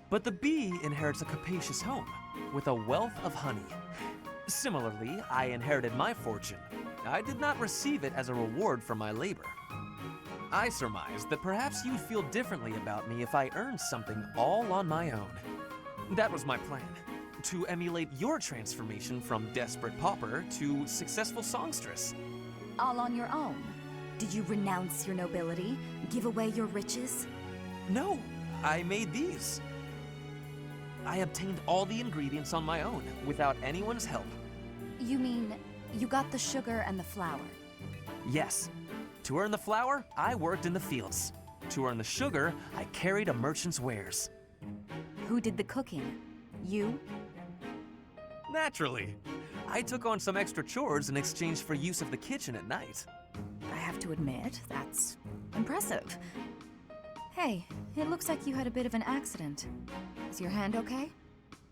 But the bee inherits a capacious home, with a wealth of honey. Similarly, I inherited my fortune. I did not receive it as a reward for my labor. I surmised that perhaps you'd feel differently about me if I earned something all on my own. That was my plan, to emulate your transformation from desperate pauper to successful songstress. All on your own? Did you renounce your nobility? Give away your riches? No, I made these. I obtained all the ingredients on my own, without anyone's help. You mean, you got the sugar and the flour? Yes. To earn the flour, I worked in the fields. To earn the sugar, I carried a merchant's wares. Who did the cooking? You? Naturally. I took on some extra chores in exchange for use of the kitchen at night. I have to admit, that's impressive. Hey, it looks like you had a bit of an accident. Is your hand okay?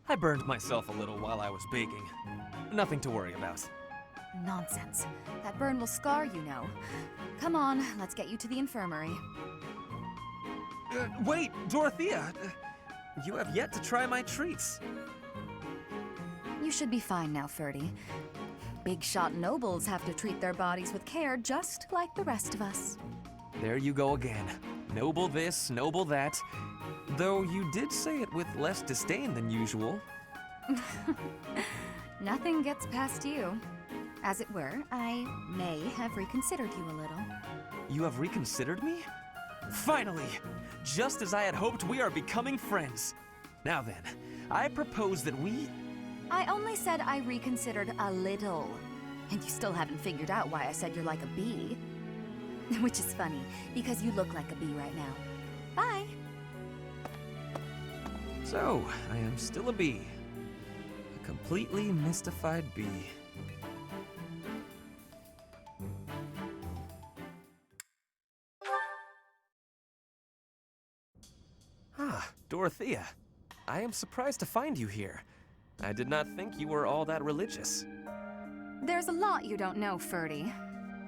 I burned myself a little while I was baking. Nothing to worry about. Nonsense. That burn will scar you now. Come on, let's get you to the infirmary. Wait, Dorothea! You have yet to try my treats. You should be fine now, Ferdy. Big shot nobles have to treat their bodies with care just like the rest of us. There you go again. Noble this, noble that. Though you did say it with less disdain than usual. Nothing gets past you. As it were, I may have reconsidered you a little. You have reconsidered me? Finally! Just as I had hoped, we are becoming friends. Now then, I propose that we... I only said I reconsidered a little. And you still haven't figured out why I said you're like a bee. Which is funny, because you look like a bee right now. Bye! So, I am still a bee. A completely mystified bee. Ah, Dorothea. I am surprised to find you here. I did not think you were all that religious. There's a lot you don't know, Ferdy.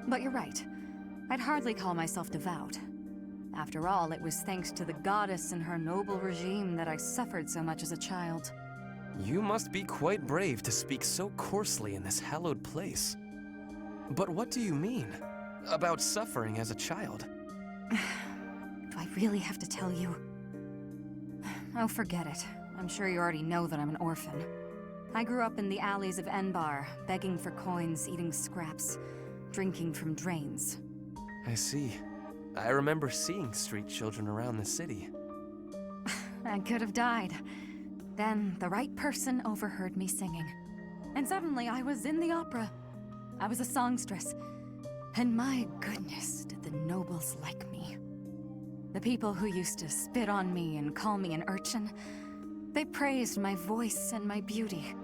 But you're right. I'd hardly call myself devout. After all, it was thanks to the goddess and her noble regime that I suffered so much as a child. You must be quite brave to speak so coarsely in this hallowed place. But what do you mean about suffering as a child? Do I really have to tell you? Oh, forget it. I'm sure you already know that I'm an orphan. I grew up in the alleys of Enbar, begging for coins, eating scraps, drinking from drains. I see. I remember seeing street children around the city. I could have died. Then the right person overheard me singing. And suddenly I was in the opera. I was a songstress. And my goodness, did the nobles like me. The people who used to spit on me and call me an urchin, they praised my voice and my beauty.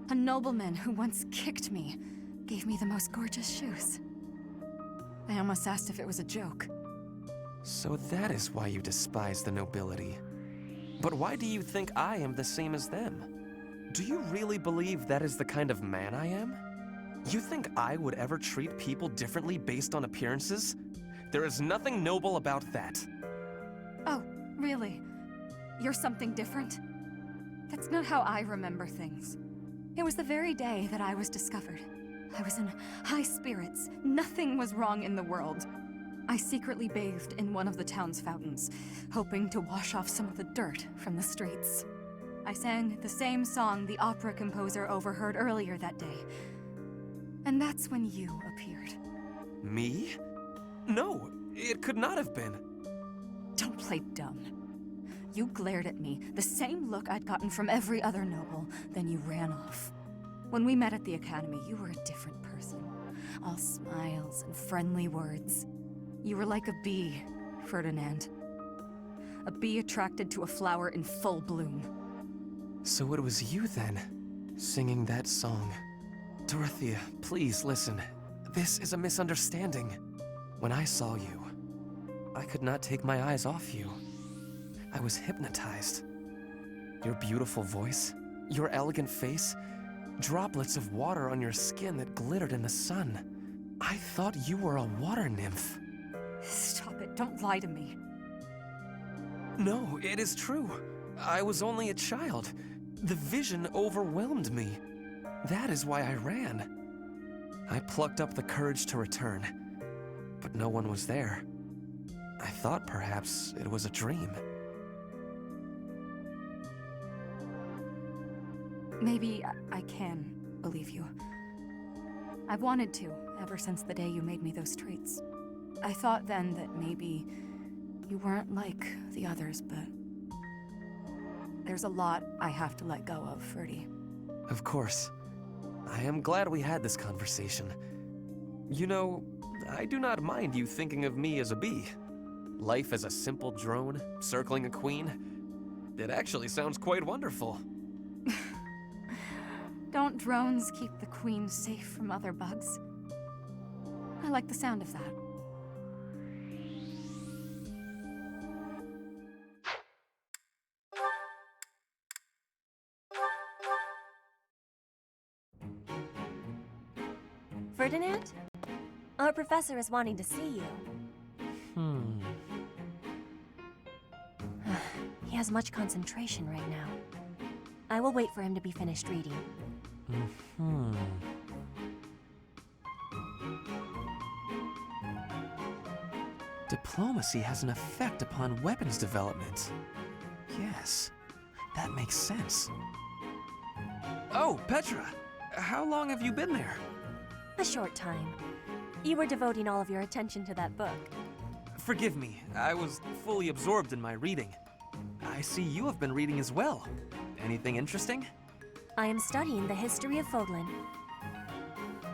A nobleman who once kicked me gave me the most gorgeous shoes. I almost asked if it was a joke. So that is why you despise the nobility. But why do you think I am the same as them? Do you really believe that is the kind of man I am? You think I would ever treat people differently based on appearances? There is nothing noble about that. Oh, really? You're something different? That's not how I remember things. It was the very day that I was discovered. I was in high spirits. Nothing was wrong in the world. I secretly bathed in one of the town's fountains, hoping to wash off some of the dirt from the streets. I sang the same song the opera composer overheard earlier that day. And that's when you appeared. Me? No, it could not have been. Don't play dumb. You glared at me, the same look I'd gotten from every other noble, then you ran off. When we met at the academy, you were a different person. All smiles and friendly words. You were like a bee, Ferdinand. A bee attracted to a flower in full bloom. So it was you then, singing that song. Dorothea, please listen. This is a misunderstanding. When I saw you, I could not take my eyes off you. I was hypnotized. Your beautiful voice, your elegant face, droplets of water on your skin that glittered in the sun. I thought you were a water nymph. Stop it, don't lie to me. No, it is true. I was only a child. The vision overwhelmed me. That is why I ran. I plucked up the courage to return, but no one was there. I thought perhaps it was a dream. Maybe I can believe you. I've wanted to, ever since the day you made me those treats. I thought then that maybe you weren't like the others, but there's a lot I have to let go of, Ferdy. Of course. I am glad we had this conversation. You know, I do not mind you thinking of me as a bee. Life as a simple drone, circling a queen. It actually sounds quite wonderful. Don't drones keep the queen safe from other bugs? I like the sound of that. Ferdinand? Our professor is wanting to see you. He has much concentration right now. I will wait for him to be finished reading. Diplomacy has an effect upon weapons development. Yes, that makes sense. Oh, Petra! How long have you been there? A short time. You were devoting all of your attention to that book. Forgive me, I was fully absorbed in my reading. I see you have been reading as well. Anything interesting? I am studying the history of Fodlan.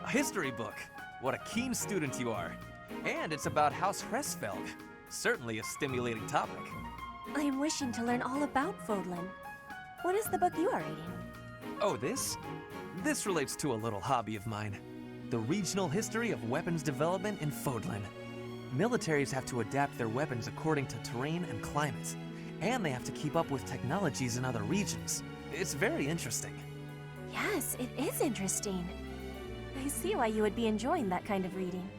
A history book? What a keen student you are. And it's about House Hresfelg. Certainly a stimulating topic. I am wishing to learn all about Fodlan. What is the book you are reading? Oh, this? This relates to a little hobby of mine. The regional history of weapons development in Fodlan. Militaries have to adapt their weapons according to terrain and climate. And they have to keep up with technologies in other regions. It's very interesting. Yes, it is interesting. I see why you would be enjoying that kind of reading.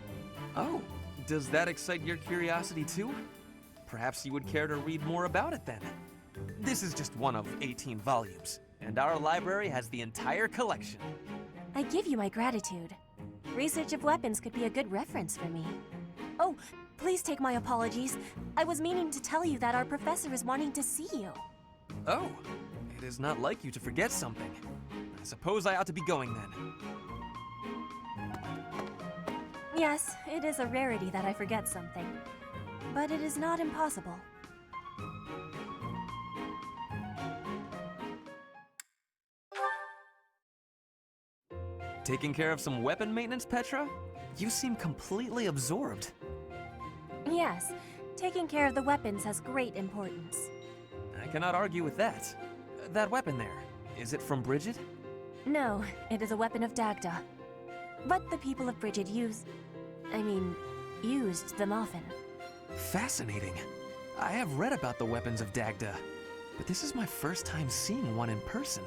Oh, does that excite your curiosity too? Perhaps you would care to read more about it then. This is just one of 18 volumes, and our library has the entire collection. I give you my gratitude. Research of weapons could be a good reference for me. Oh, please take my apologies. I was meaning to tell you that our professor is wanting to see you. Oh, it is not like you to forget something. I suppose I ought to be going then. Yes, it is a rarity that I forget something. But it is not impossible. Taking care of some weapon maintenance, Petra? You seem completely absorbed. Yes, taking care of the weapons has great importance. I cannot argue with that. That weapon there, is it from Bridget? No, it is a weapon of Dagda. But the people of Bridget used them often. Fascinating. I have read about the weapons of Dagda, but this is my first time seeing one in person.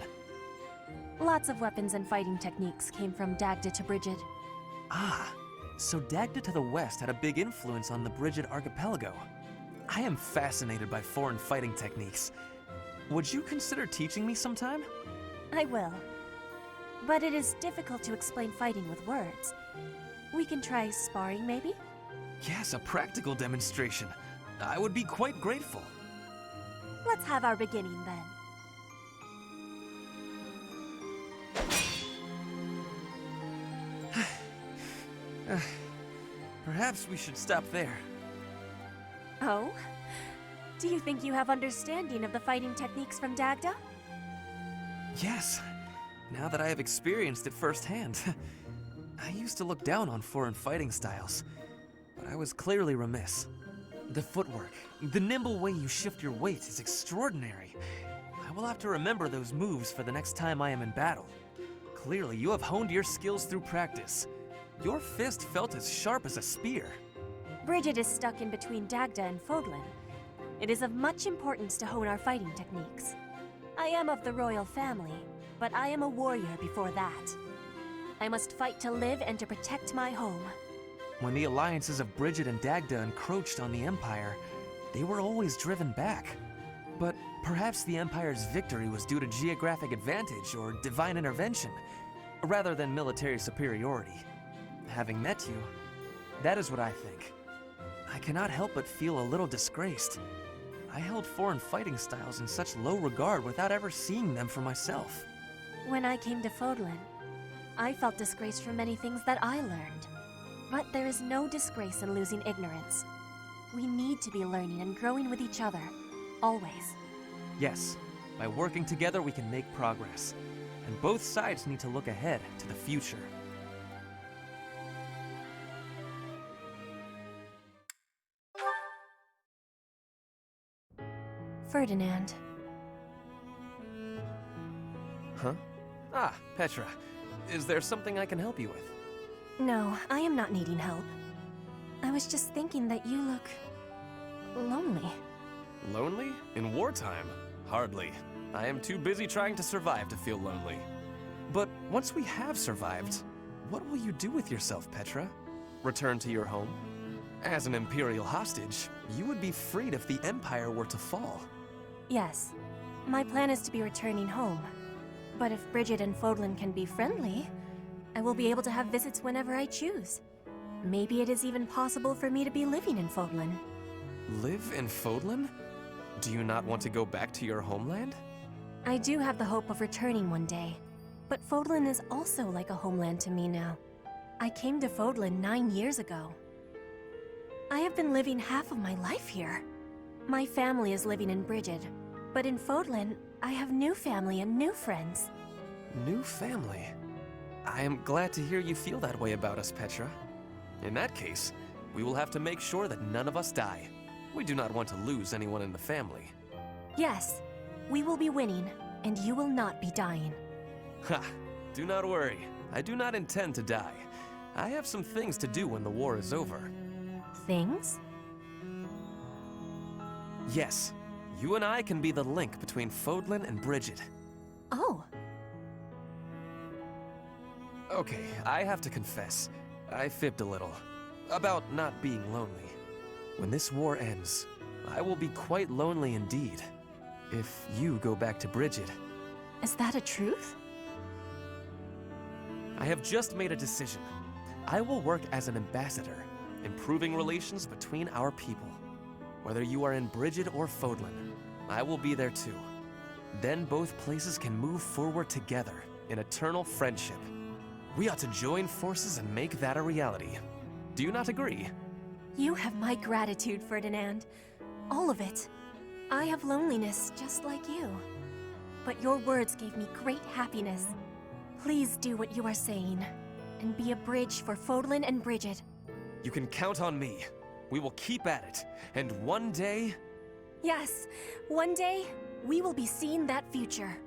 Lots of weapons and fighting techniques came from Dagda to Bridget. Ah, so Dagda to the west had a big influence on the Bridget archipelago. I am fascinated by foreign fighting techniques. Would you consider teaching me sometime? I will. But it is difficult to explain fighting with words. We can try sparring, maybe? Yes, a practical demonstration. I would be quite grateful. Let's have our beginning then. Perhaps we should stop there. Oh? Do you think you have understanding of the fighting techniques from Dagda? Yes, now that I have experienced it firsthand. I used to look down on foreign fighting styles, but I was clearly remiss. The footwork, the nimble way you shift your weight is extraordinary. I will have to remember those moves for the next time I am in battle. Clearly, you have honed your skills through practice. Your fist felt as sharp as a spear. Bridget is stuck in between Dagda and Fodlan. It is of much importance to hone our fighting techniques. I am of the royal family, but I am a warrior before that. I must fight to live and to protect my home. When the alliances of Bridget and Dagda encroached on the Empire, they were always driven back. But perhaps the Empire's victory was due to geographic advantage or divine intervention, rather than military superiority. Having met you, that is what I think. I cannot help but feel a little disgraced. I held foreign fighting styles in such low regard without ever seeing them for myself. When I came to Fodlan, I felt disgraced for many things that I learned. But there is no disgrace in losing ignorance. We need to be learning and growing with each other, always. Yes, by working together we can make progress. And both sides need to look ahead to the future. Ferdinand. Huh? Ah, Petra. Is there something I can help you with? No, I am not needing help. I was just thinking that you look... lonely. Lonely? In wartime? Hardly. I am too busy trying to survive to feel lonely. But once we have survived, what will you do with yourself, Petra? Return to your home? As an Imperial hostage, you would be freed if the Empire were to fall. Yes. My plan is to be returning home. But if Bridget and Fodlan can be friendly, I will be able to have visits whenever I choose. Maybe it is even possible for me to be living in Fodlan. Live in Fodlan? Do you not want to go back to your homeland? I do have the hope of returning one day. But Fodlan is also like a homeland to me now. I came to Fodlan 9 years ago. I have been living half of my life here. My family is living in Bridget, but in Fodlan, I have new family and new friends. New family? I am glad to hear you feel that way about us, Petra. In that case, we will have to make sure that none of us die. We do not want to lose anyone in the family. Yes, we will be winning, and you will not be dying. Ha! Do not worry. I do not intend to die. I have some things to do when the war is over. Things? Yes, you and I can be the link between Fodlan and Bridget. Oh. Okay, I have to confess, I fibbed a little. About not being lonely. When this war ends, I will be quite lonely indeed. If you go back to Bridget. Is that a truth? I have just made a decision. I will work as an ambassador, improving relations between our people. Whether you are in Bridget or Fodlan, I will be there too. Then both places can move forward together in eternal friendship. We ought to join forces and make that a reality. Do you not agree? You have my gratitude, Ferdinand. All of it. I have loneliness just like you. But your words gave me great happiness. Please do what you are saying, and be a bridge for Fodlan and Bridget. You can count on me. We will keep at it, and one day... Yes, one day, we will be seeing that future.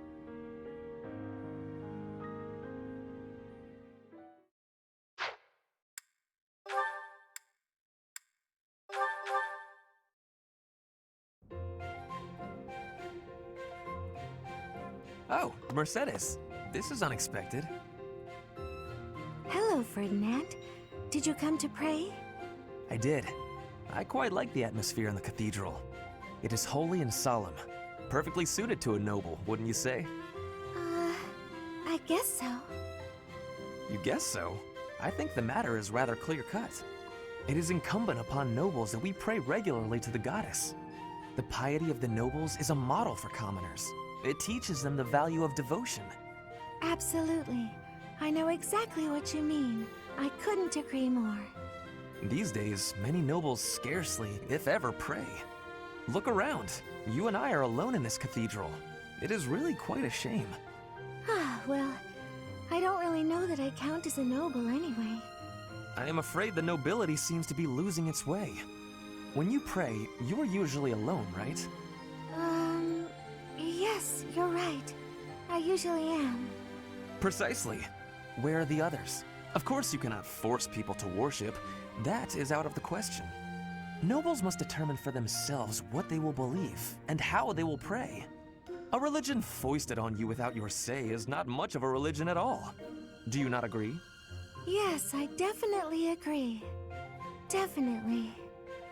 Oh, Mercedes. This is unexpected. Hello, Ferdinand. Did you come to pray? I did. I quite like the atmosphere in the cathedral. It is holy and solemn. Perfectly suited to a noble, wouldn't you say? I guess so. You guess so? I think the matter is rather clear-cut. It is incumbent upon nobles that we pray regularly to the goddess. The piety of the nobles is a model for commoners. It teaches them the value of devotion. Absolutely. I know exactly what you mean. I couldn't agree more. These days, many nobles scarcely, if ever, pray. Look around. You and I are alone in this cathedral. It is really quite a shame. Well, I don't really know that I count as a noble anyway. I am afraid the nobility seems to be losing its way. When you pray, you are usually alone, right? Yes, you're right. I usually am. Precisely. Where are the others? Of course you cannot force people to worship. That is out of the question. Nobles must determine for themselves what they will believe and how they will pray. A religion foisted on you without your say is not much of a religion at all. Do you not agree? Yes, I definitely agree. Definitely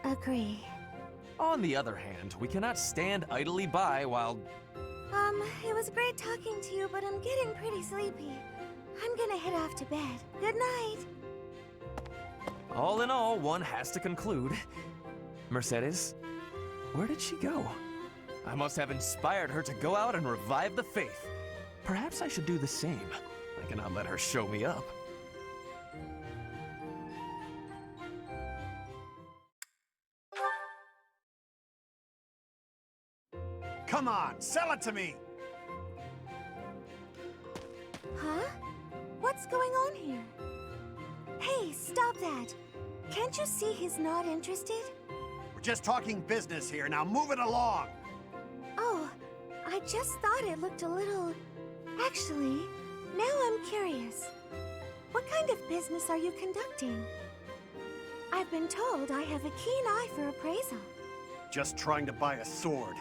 agree. On the other hand, we cannot stand idly by while... It was great talking to you, but I'm getting pretty sleepy. I'm gonna head off to bed. Good night. All in all, one has to conclude. Mercedes, where did she go? I must have inspired her to go out and revive the faith. Perhaps I should do the same. I cannot let her show me up. Come on, sell it to me! Huh? What's going on here? Hey, stop that! Can't you see he's not interested? We're just talking business here, now move it along! I just thought it looked a little... Actually, now I'm curious. What kind of business are you conducting? I've been told I have a keen eye for appraisal. Just trying to buy a sword.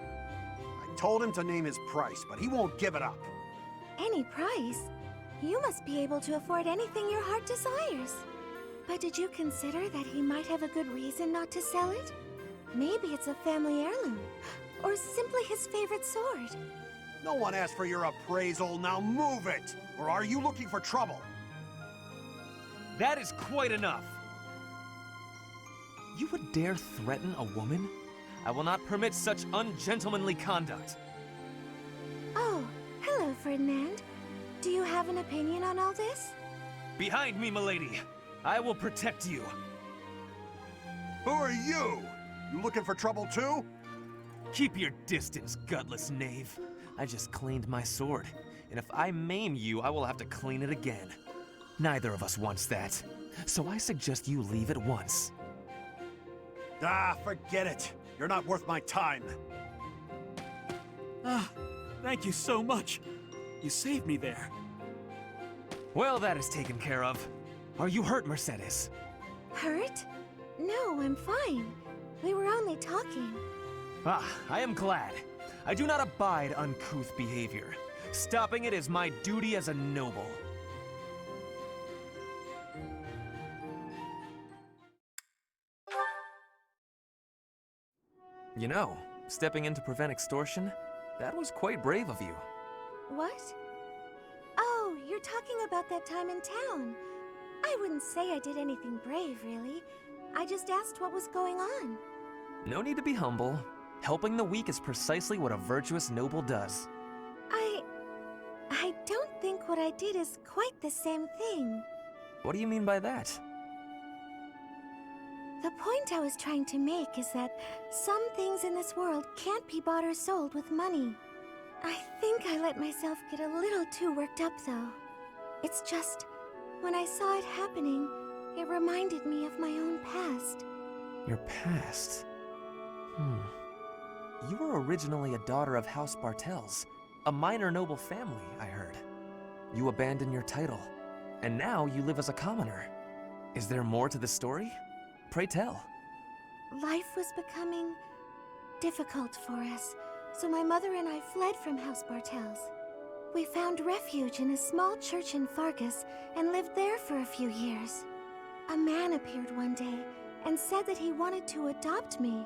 I told him to name his price, but he won't give it up. Any price? You must be able to afford anything your heart desires. But did you consider that he might have a good reason not to sell it? Maybe it's a family heirloom, or simply his favorite sword. No one asked for your appraisal, now move it! Or are you looking for trouble? That is quite enough! You would dare threaten a woman? I will not permit such ungentlemanly conduct. Oh, hello, Ferdinand. Do you have an opinion on all this? Behind me, milady! I will protect you. Who are you? You looking for trouble too? Keep your distance, gutless knave. I just cleaned my sword, and if I maim you, I will have to clean it again. Neither of us wants that, so I suggest you leave at once. Ah, forget it. You're not worth my time. Ah, thank you so much. You saved me there. Well, that is taken care of. Are you hurt, Mercedes? Hurt? No, I'm fine. We were only talking. Ah, I am glad. I do not abide uncouth behavior. Stopping it is my duty as a noble. You know, stepping in to prevent extortion, that was quite brave of you. What? Oh, you're talking about that time in town. I wouldn't say I did anything brave, really. I just asked what was going on. No need to be humble. Helping the weak is precisely what a virtuous noble does. I don't think what I did is quite the same thing. What do you mean by that? The point I was trying to make is that some things in this world can't be bought or sold with money. I think I let myself get a little too worked up, though. It's just, when I saw it happening, it reminded me of my own past. Your past? You were originally a daughter of House Bartels, a minor noble family, I heard. You abandoned your title, and now you live as a commoner. Is there more to the story? Pray tell. Life was becoming difficult for us, so my mother and I fled from House Bartels. We found refuge in a small church in Fargus and lived there for a few years. A man appeared one day and said that he wanted to adopt me.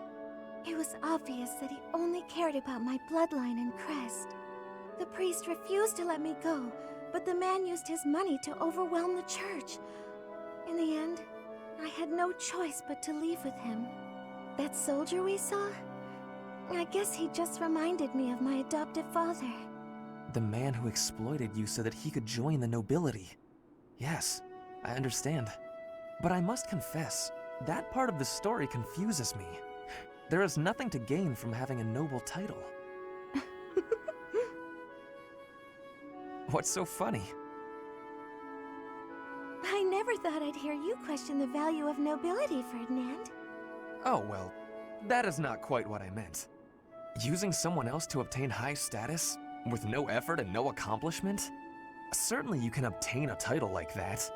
It was obvious that he only cared about my bloodline and crest. The priest refused to let me go, but the man used his money to overwhelm the church. In the end, I had no choice but to leave with him. That soldier we saw? I guess he just reminded me of my adoptive father. The man who exploited you so that he could join the nobility. Yes, I understand. But I must confess, that part of the story confuses me. There is nothing to gain from having a noble title. What's so funny? I never thought I'd hear you question the value of nobility, Ferdinand. Oh, well, that is not quite what I meant. Using someone else to obtain high status, with no effort and no accomplishment? Certainly you can obtain a title like that,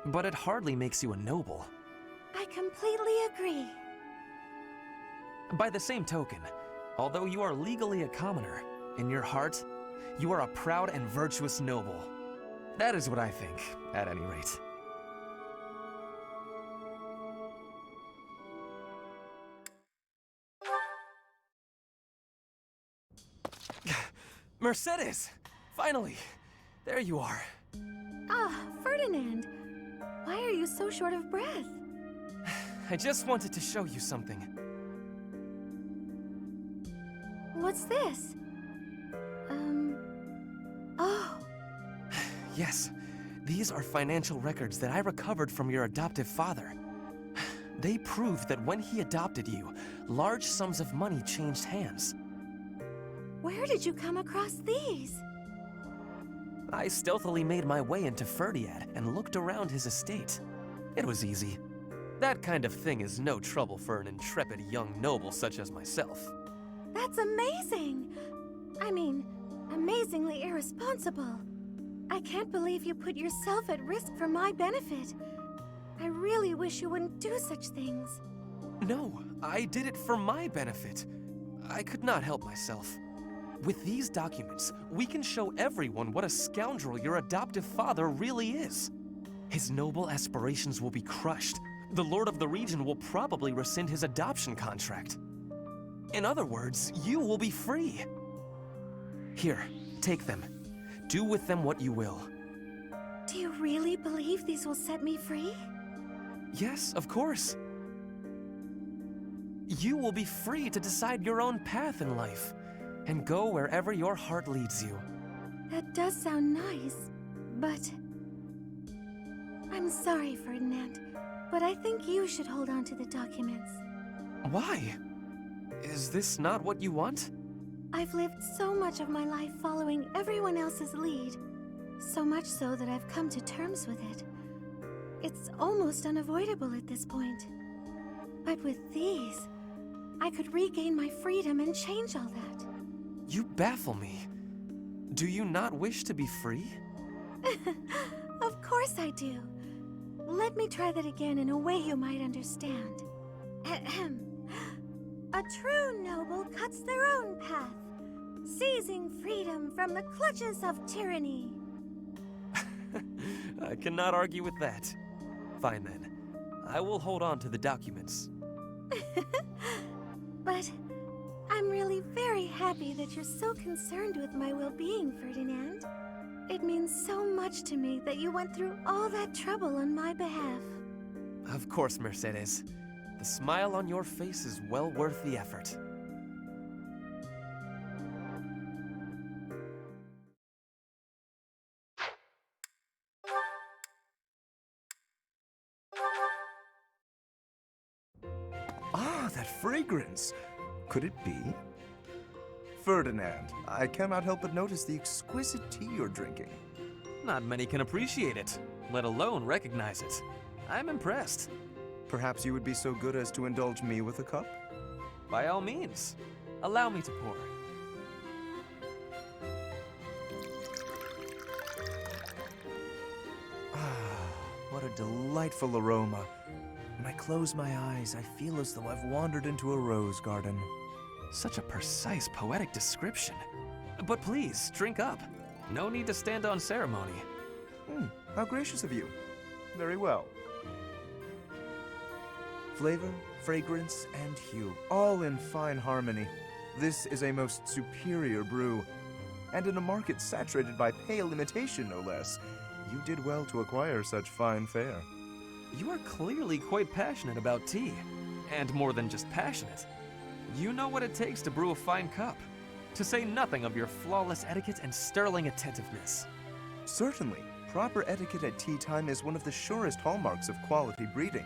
but it hardly makes you a noble. I completely agree. By the same token, although you are legally a commoner, in your heart, you are a proud and virtuous noble. That is what I think, at any rate. Mercedes! Finally! There you are. Ah, Ferdinand! Why are you so short of breath? I just wanted to show you something. What's this? Oh. Yes, these are financial records that I recovered from your adoptive father. They prove that when he adopted you, large sums of money changed hands. Where did you come across these? I stealthily made my way into Ferdinand and looked around his estate. It was easy. That kind of thing is no trouble for an intrepid young noble such as myself. That's amazing! I mean, amazingly irresponsible. I can't believe you put yourself at risk for my benefit. I really wish you wouldn't do such things. No, I did it for my benefit. I could not help myself. With these documents, we can show everyone what a scoundrel your adoptive father really is. His noble aspirations will be crushed. The lord of the region will probably rescind his adoption contract. In other words, you will be free. Here, take them. Do with them what you will. Do you really believe these will set me free? Yes, of course. You will be free to decide your own path in life and go wherever your heart leads you. That does sound nice, but... I'm sorry, Ferdinand, but I think you should hold on to the documents. Why? Is this not what you want? I've lived so much of my life following everyone else's lead, so much so that I've come to terms with it. It's almost unavoidable at this point. But with these, I could regain my freedom and change all that. You baffle me. Do you not wish to be free? Of course I do. Let me try that again in a way you might understand. Ahem. A true noble cuts their own path, seizing freedom from the clutches of tyranny. I cannot argue with that. Fine then. I will hold on to the documents. But I'm really very happy that you're so concerned with my well-being, Ferdinand. It means so much to me that you went through all that trouble on my behalf. Of course, Mercedes. The smile on your face is well worth the effort. Ah, that fragrance! Could it be? Ferdinand, I cannot help but notice the exquisite tea you're drinking. Not many can appreciate it, let alone recognize it. I'm impressed. Perhaps you would be so good as to indulge me with a cup? By all means. Allow me to pour. Ah, what a delightful aroma. When I close my eyes, I feel as though I've wandered into a rose garden. Such a precise, poetic description. But please, drink up. No need to stand on ceremony. How gracious of you. Very well. Flavor, fragrance, and hue, all in fine harmony. This is a most superior brew. And in a market saturated by pale imitation, no less. You did well to acquire such fine fare. You are clearly quite passionate about tea. And more than just passionate. You know what it takes to brew a fine cup. To say nothing of your flawless etiquette and sterling attentiveness. Certainly. Proper etiquette at tea time is one of the surest hallmarks of quality breeding.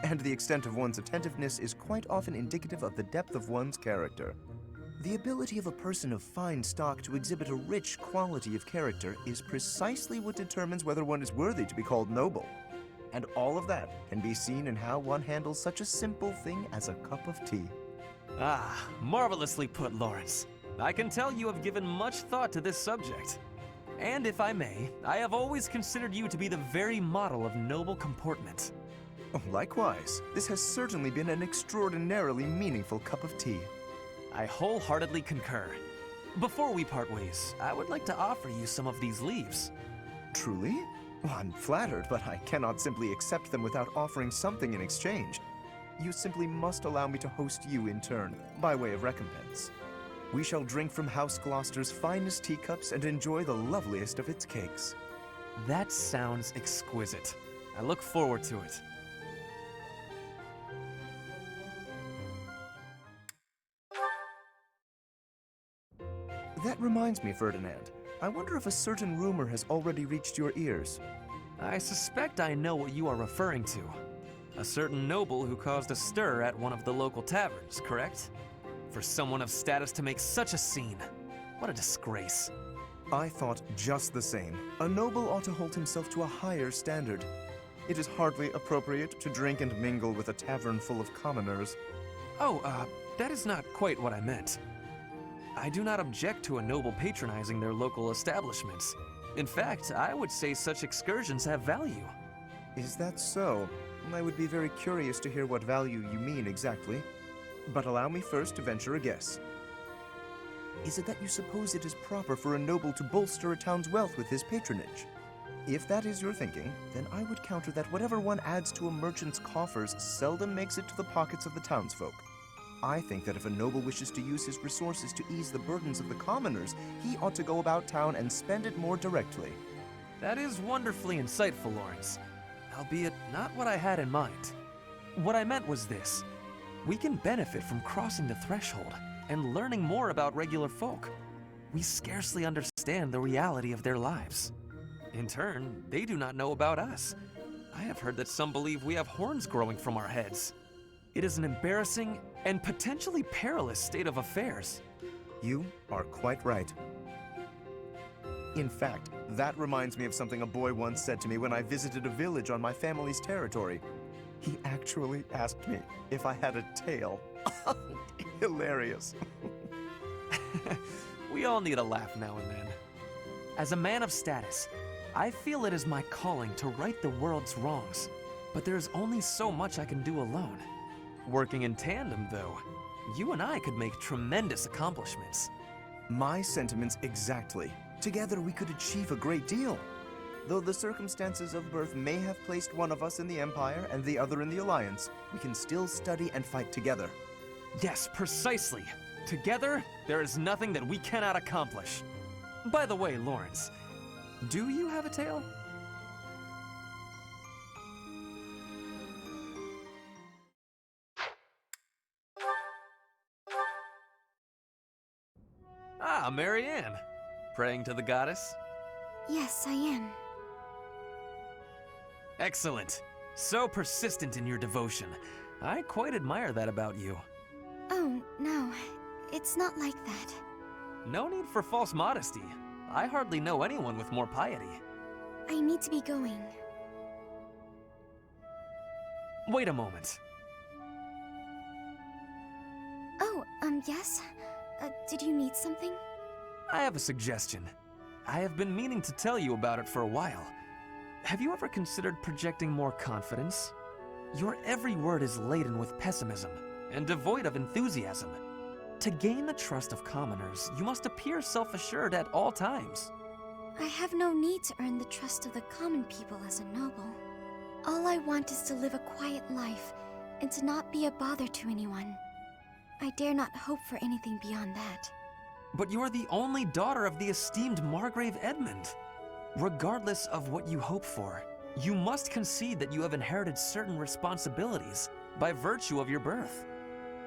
And the extent of one's attentiveness is quite often indicative of the depth of one's character. The ability of a person of fine stock to exhibit a rich quality of character is precisely what determines whether one is worthy to be called noble. And all of that can be seen in how one handles such a simple thing as a cup of tea. Ah, marvelously put, Lorenz. I can tell you have given much thought to this subject. And if I may, I have always considered you to be the very model of noble comportment. Oh, likewise, this has certainly been an extraordinarily meaningful cup of tea. I wholeheartedly concur. Before we part ways, I would like to offer you some of these leaves. Truly? Well, I'm flattered, but I cannot simply accept them without offering something in exchange. You simply must allow me to host you in turn, by way of recompense. We shall drink from House Gloucester's finest teacups and enjoy the loveliest of its cakes. That sounds exquisite. I look forward to it. That reminds me, Ferdinand. I wonder if a certain rumor has already reached your ears. I suspect I know what you are referring to. A certain noble who caused a stir at one of the local taverns, correct? For someone of status to make such a scene. What a disgrace. I thought just the same. A noble ought to hold himself to a higher standard. It is hardly appropriate to drink and mingle with a tavern full of commoners. Oh, that is not quite what I meant. I do not object to a noble patronizing their local establishments. In fact, I would say such excursions have value. Is that so? I would be very curious to hear what value you mean exactly. But allow me first to venture a guess. Is it that you suppose it is proper for a noble to bolster a town's wealth with his patronage? If that is your thinking, then I would counter that whatever one adds to a merchant's coffers seldom makes it to the pockets of the townsfolk. I think that if a noble wishes to use his resources to ease the burdens of the commoners, he ought to go about town and spend it more directly. That is wonderfully insightful, Lorenz. Albeit not what I had in mind. What I meant was this. We can benefit from crossing the threshold and learning more about regular folk. We scarcely understand the reality of their lives. In turn, they do not know about us. I have heard that some believe we have horns growing from our heads. It is an embarrassing and potentially perilous state of affairs. You are quite right. In fact, that reminds me of something a boy once said to me when I visited a village on my family's territory. He actually asked me if I had a tail. Hilarious. We all need a laugh now and then. As a man of status, I feel it is my calling to right the world's wrongs, but there's only so much I can do alone. Working in tandem, though, you and I could make tremendous accomplishments. My sentiments exactly. Together we could achieve a great deal. Though the circumstances of birth may have placed one of us in the Empire and the other in the Alliance, we can still study and fight together. Yes, precisely. Together, there is nothing that we cannot accomplish. By the way, Lorenz, do you have a tail? Ah, Marianne. Praying to the goddess? Yes, I am. Excellent. So persistent in your devotion. I quite admire that about you. Oh, no. It's not like that. No need for false modesty. I hardly know anyone with more piety. I need to be going. Wait a moment. Oh, yes? Did you need something? I have a suggestion. I have been meaning to tell you about it for a while. Have you ever considered projecting more confidence? Your every word is laden with pessimism and devoid of enthusiasm. To gain the trust of commoners, you must appear self-assured at all times. I have no need to earn the trust of the common people as a noble. All I want is to live a quiet life and to not be a bother to anyone. I dare not hope for anything beyond that. But you are the only daughter of the esteemed Margrave Edmund. Regardless of what you hope for, you must concede that you have inherited certain responsibilities by virtue of your birth.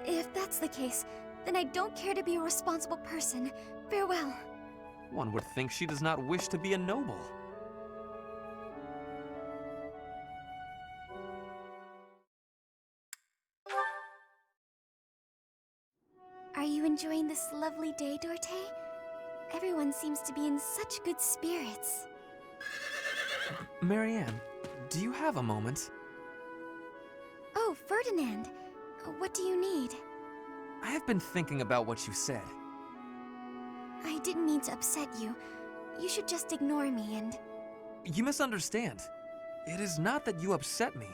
If that's the case, then I don't care to be a responsible person. Farewell. One would think she does not wish to be a noble. Are you enjoying this lovely day, Dorothea? Everyone seems to be in such good spirits. Marianne, do you have a moment? Oh, Ferdinand. What do you need? I have been thinking about what you said. I didn't mean to upset you. You should just ignore me and... You misunderstand. It is not that you upset me.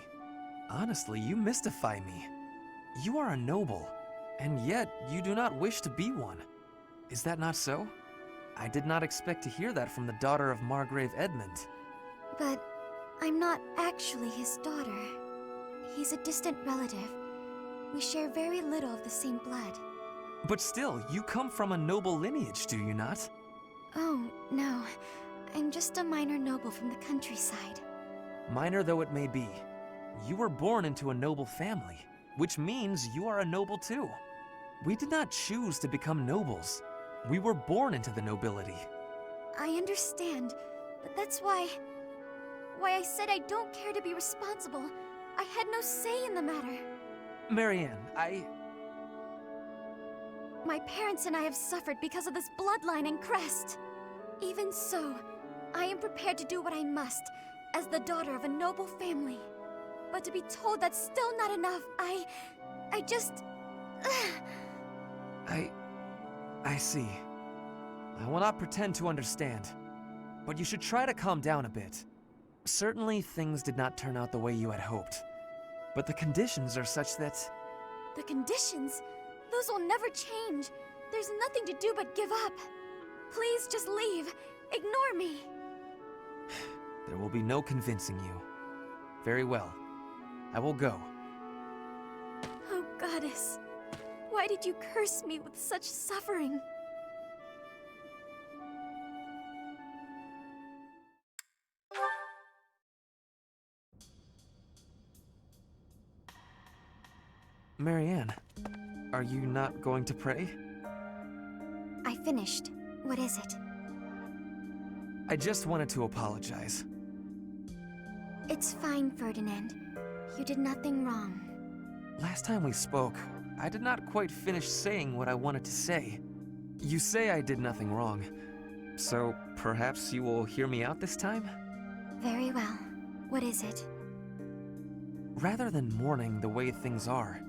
Honestly, you mystify me. You are a noble, and yet you do not wish to be one. Is that not so? I did not expect to hear that from the daughter of Margrave Edmund. But I'm not actually his daughter. He's a distant relative. We share very little of the same blood. But still, you come from a noble lineage, do you not? Oh, no. I'm just a minor noble from the countryside. Minor though it may be, you were born into a noble family, which means you are a noble too. We did not choose to become nobles. We were born into the nobility. I understand, but that's why I said I don't care to be responsible. I had no say in the matter. Marianne, My parents and I have suffered because of this bloodline and crest. Even so, I am prepared to do what I must, as the daughter of a noble family. But to be told that's still not enough, I just... I I see. I will not pretend to understand, but you should try to calm down a bit. Certainly, things did not turn out the way you had hoped, but the conditions are such that... The conditions? Those will never change. There's nothing to do but give up. Please just leave. Ignore me. There will be no convincing you. Very well. I will go. Oh, Goddess. Why did you curse me with such suffering? Marianne, are you not going to pray? I finished. What is it? I just wanted to apologize. It's fine, Ferdinand. You did nothing wrong. Last time we spoke, I did not quite finish saying what I wanted to say. You say I did nothing wrong, so perhaps you will hear me out this time? Very well. What is it? Rather than mourning the way things are,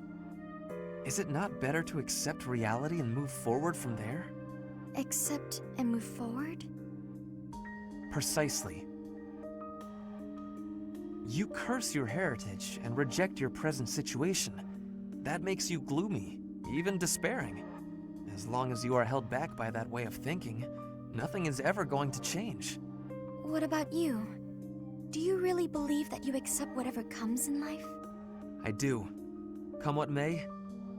is it not better to accept reality and move forward from there? Accept and move forward? Precisely. You curse your heritage and reject your present situation. That makes you gloomy, even despairing. As long as you are held back by that way of thinking, nothing is ever going to change. What about you? Do you really believe that you accept whatever comes in life? I do. Come what may,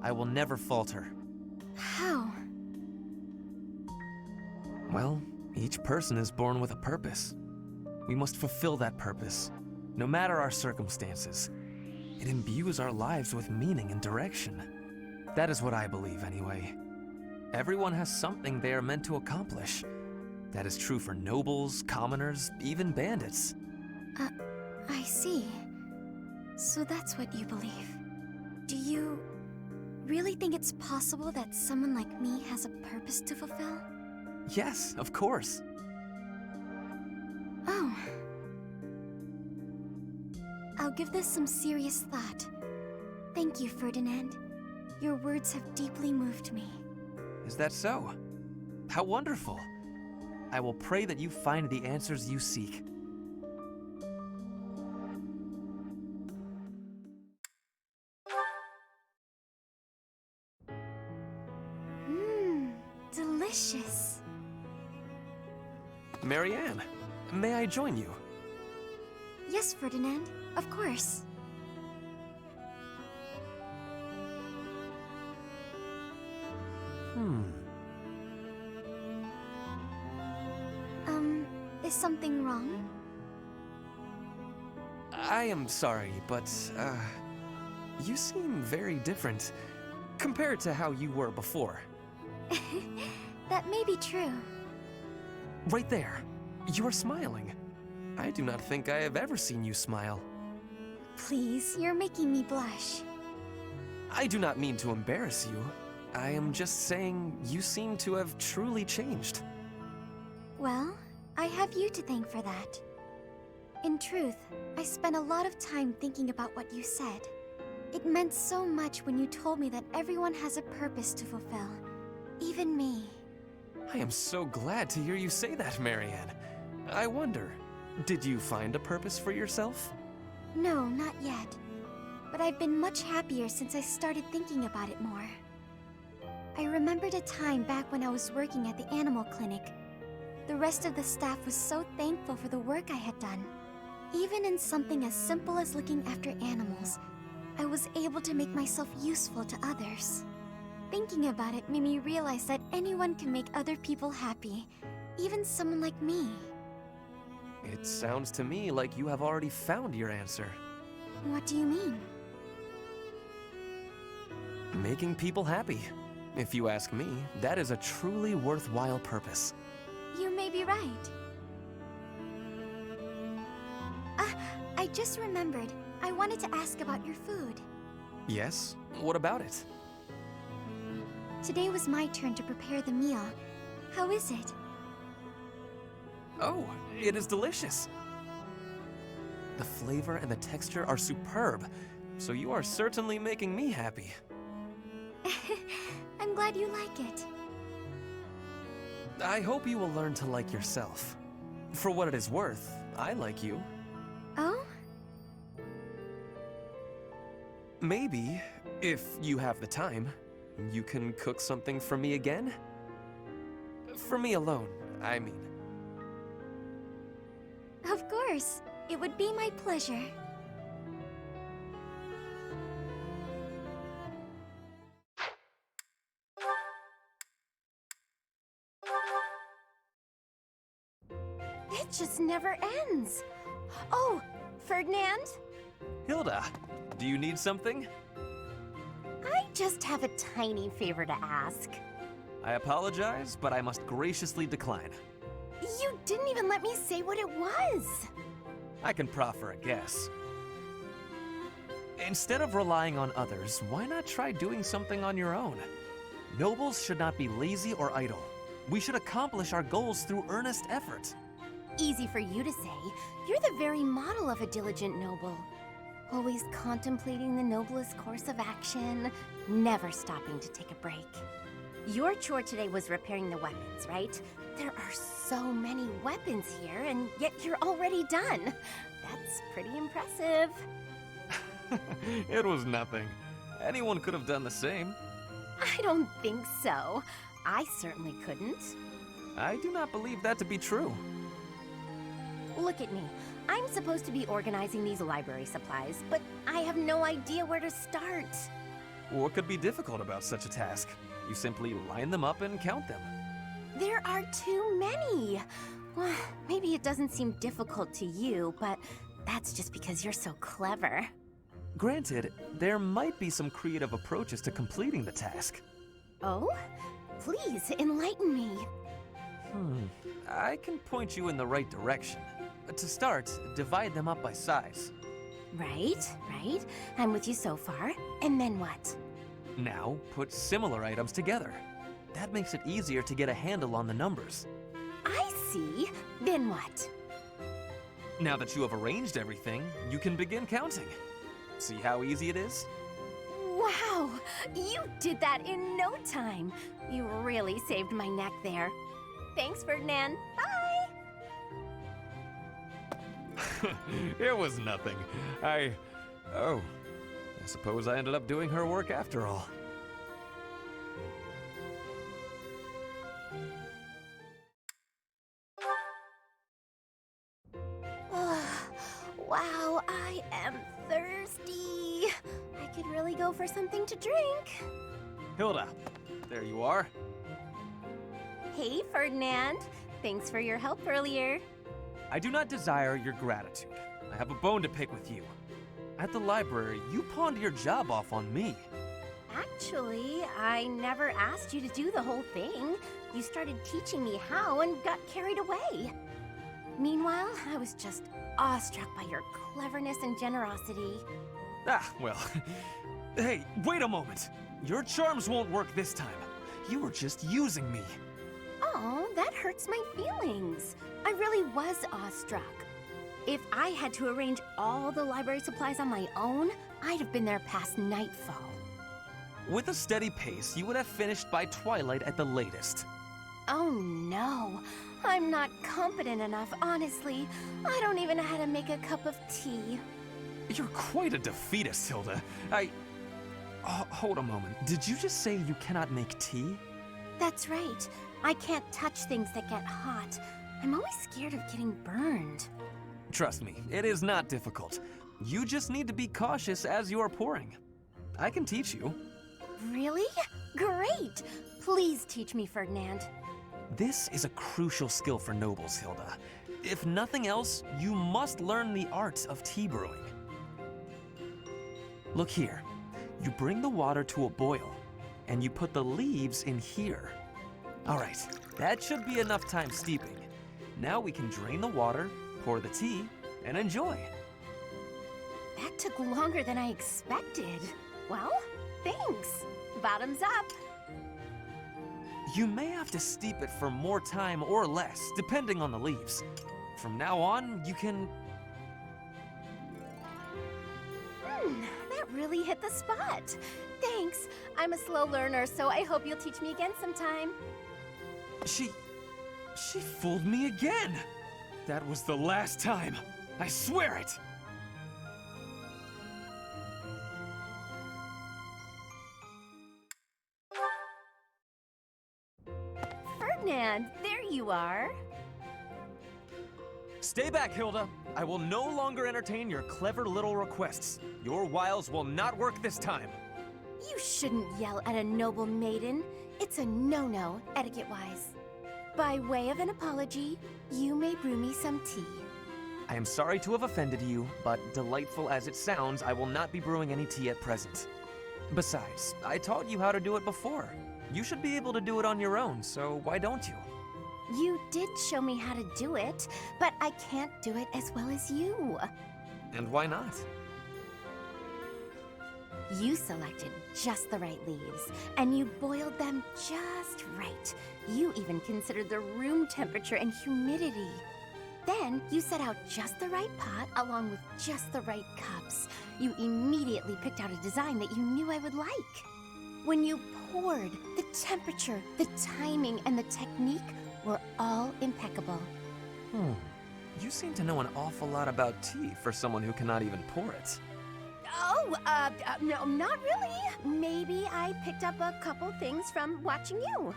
I will never falter. How? Well, each person is born with a purpose. We must fulfill that purpose, no matter our circumstances. It imbues our lives with meaning and direction. That is what I believe, anyway. Everyone has something they are meant to accomplish. That is true for nobles, commoners, even bandits. I see. So that's what you believe. Do you really think it's possible that someone like me has a purpose to fulfill? Yes, of course. Oh. I'll give this some serious thought. Thank you, Ferdinand. Your words have deeply moved me. Is that so? How wonderful. I will pray that you find the answers you seek. Delicious. Marianne, may I join you? Yes, Ferdinand. Of course. Is something wrong? I am sorry, but, you seem very different compared to how you were before. That may be true. Right there. You are smiling. I do not think I have ever seen you smile. Please, you're making me blush. I do not mean to embarrass you. I am just saying you seem to have truly changed. Well, I have you to thank for that. In truth, I spent a lot of time thinking about what you said. It meant so much when you told me that everyone has a purpose to fulfill. Even me. I am so glad to hear you say that, Marianne. I wonder, did you find a purpose for yourself? No, not yet. But I've been much happier since I started thinking about it more. I remembered a time back when I was working at the animal clinic. The rest of the staff was so thankful for the work I had done. Even in something as simple as looking after animals, I was able to make myself useful to others. Thinking about it made me realize that anyone can make other people happy, even someone like me. It sounds to me like you have already found your answer. What do you mean? Making people happy. If you ask me, that is a truly worthwhile purpose. You may be right. I just remembered. I wanted to ask about your food. Yes? What about it? Today was my turn to prepare the meal. How is it? Oh, it is delicious. The flavor and the texture are superb, so you are certainly making me happy. I'm glad you like it. I hope you will learn to like yourself. For what it is worth, I like you. Oh? Maybe, if you have the time, you can cook something for me again? For me alone, I mean. Of course. It would be my pleasure. It just never ends. Oh, Ferdinand? Hilda, do you need something? I just have a tiny favor to ask. I apologize, but I must graciously decline. You didn't even let me say what it was. I can proffer a guess. Instead of relying on others, why not try doing something on your own? Nobles should not be lazy or idle. We should accomplish our goals through earnest effort. Easy for you to say. You're the very model of a diligent noble. Always contemplating the noblest course of action, never stopping to take a break. Your chore today was repairing the weapons, right? There are so many weapons here, and yet you're already done. That's pretty impressive. It was nothing. Anyone could have done the same. I don't think so. I certainly couldn't. I do not believe that to be true. Look at me. I'm supposed to be organizing these library supplies, but I have no idea where to start. What could be difficult about such a task? You simply line them up and count them. There are too many. Well, maybe it doesn't seem difficult to you, but that's just because you're so clever. Granted, there might be some creative approaches to completing the task. Oh? Please, enlighten me. I can point you in the right direction. To start, divide them up by size. Right. I'm with you so far. And then what? Now, put similar items together. That makes it easier to get a handle on the numbers. I see. Then what? Now that you have arranged everything, you can begin counting. See how easy it is? Wow! You did that in no time. You really saved my neck there. Thanks, Ferdinand. Bye! It was nothing. I suppose I ended up doing her work after all. Wow, I am thirsty. I could really go for something to drink. Hilda, there you are. Hey, Ferdinand. Thanks for your help earlier. I do not desire your gratitude. I have a bone to pick with you. At the library, you pawned your job off on me. Actually, I never asked you to do the whole thing. You started teaching me how and got carried away. Meanwhile, I was just awestruck by your cleverness and generosity. Well. Hey, wait a moment. Your charms won't work this time. You were just using me. Oh, that hurts my feelings. I really was awestruck. If I had to arrange all the library supplies on my own, I'd have been there past nightfall. With a steady pace, you would have finished by twilight at the latest. Oh no, I'm not competent enough, honestly. I don't even know how to make a cup of tea. You're quite a defeatist, Hilda. Hold a moment. Did you just say you cannot make tea? That's right. I can't touch things that get hot. I'm always scared of getting burned. Trust me, it is not difficult. You just need to be cautious as you are pouring. I can teach you. Really? Great! Please teach me, Ferdinand. This is a crucial skill for nobles, Hilda. If nothing else, you must learn the art of tea brewing. Look here. You bring the water to a boil, and you put the leaves in here. All right, that should be enough time steeping. Now we can drain the water, pour the tea, and enjoy. That took longer than I expected. Well, thanks. Bottoms up. You may have to steep it for more time or less, depending on the leaves. From now on, you can... That really hit the spot. Thanks. I'm a slow learner, so I hope you'll teach me again sometime. She fooled me again! That was the last time. I swear it! Ferdinand, there you are. Stay back, Hilda. I will no longer entertain your clever little requests. Your wiles will not work this time. You shouldn't yell at a noble maiden. It's a no-no, etiquette-wise. By way of an apology, you may brew me some tea. I am sorry to have offended you, but delightful as it sounds, I will not be brewing any tea at present. Besides, I taught you how to do it before. You should be able to do it on your own, so why don't you? You did show me how to do it, but I can't do it as well as you. And why not? You selected just the right leaves, and you boiled them just right. You even considered the room temperature and humidity. Then you set out just the right pot along with just the right cups. You immediately picked out a design that you knew I would like. When you poured, the temperature, the timing, and the technique were all impeccable. You seem to know an awful lot about tea for someone who cannot even pour it. Oh, no, not really. Maybe I picked up a couple things from watching you.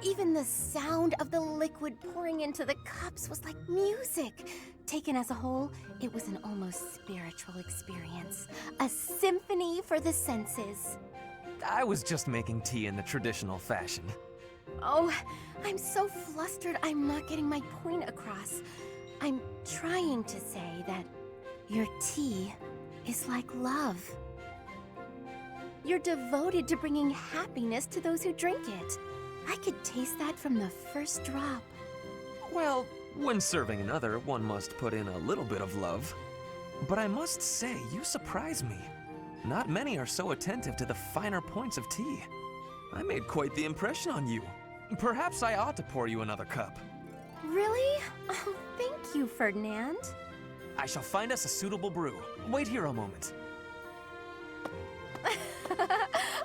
Even the sound of the liquid pouring into the cups was like music. Taken as a whole, it was an almost spiritual experience. A symphony for the senses. I was just making tea in the traditional fashion. Oh, I'm so flustered I'm not getting my point across. I'm trying to say that your tea is like love. You're devoted to bringing happiness to those who drink it. I could taste that from the first drop. Well, when serving another, one must put in a little bit of love. But I must say, you surprise me. Not many are so attentive to the finer points of tea. I made quite the impression on you. Perhaps I ought to pour you another cup. Really? Oh, thank you, Ferdinand. I shall find us a suitable brew. Wait here a moment.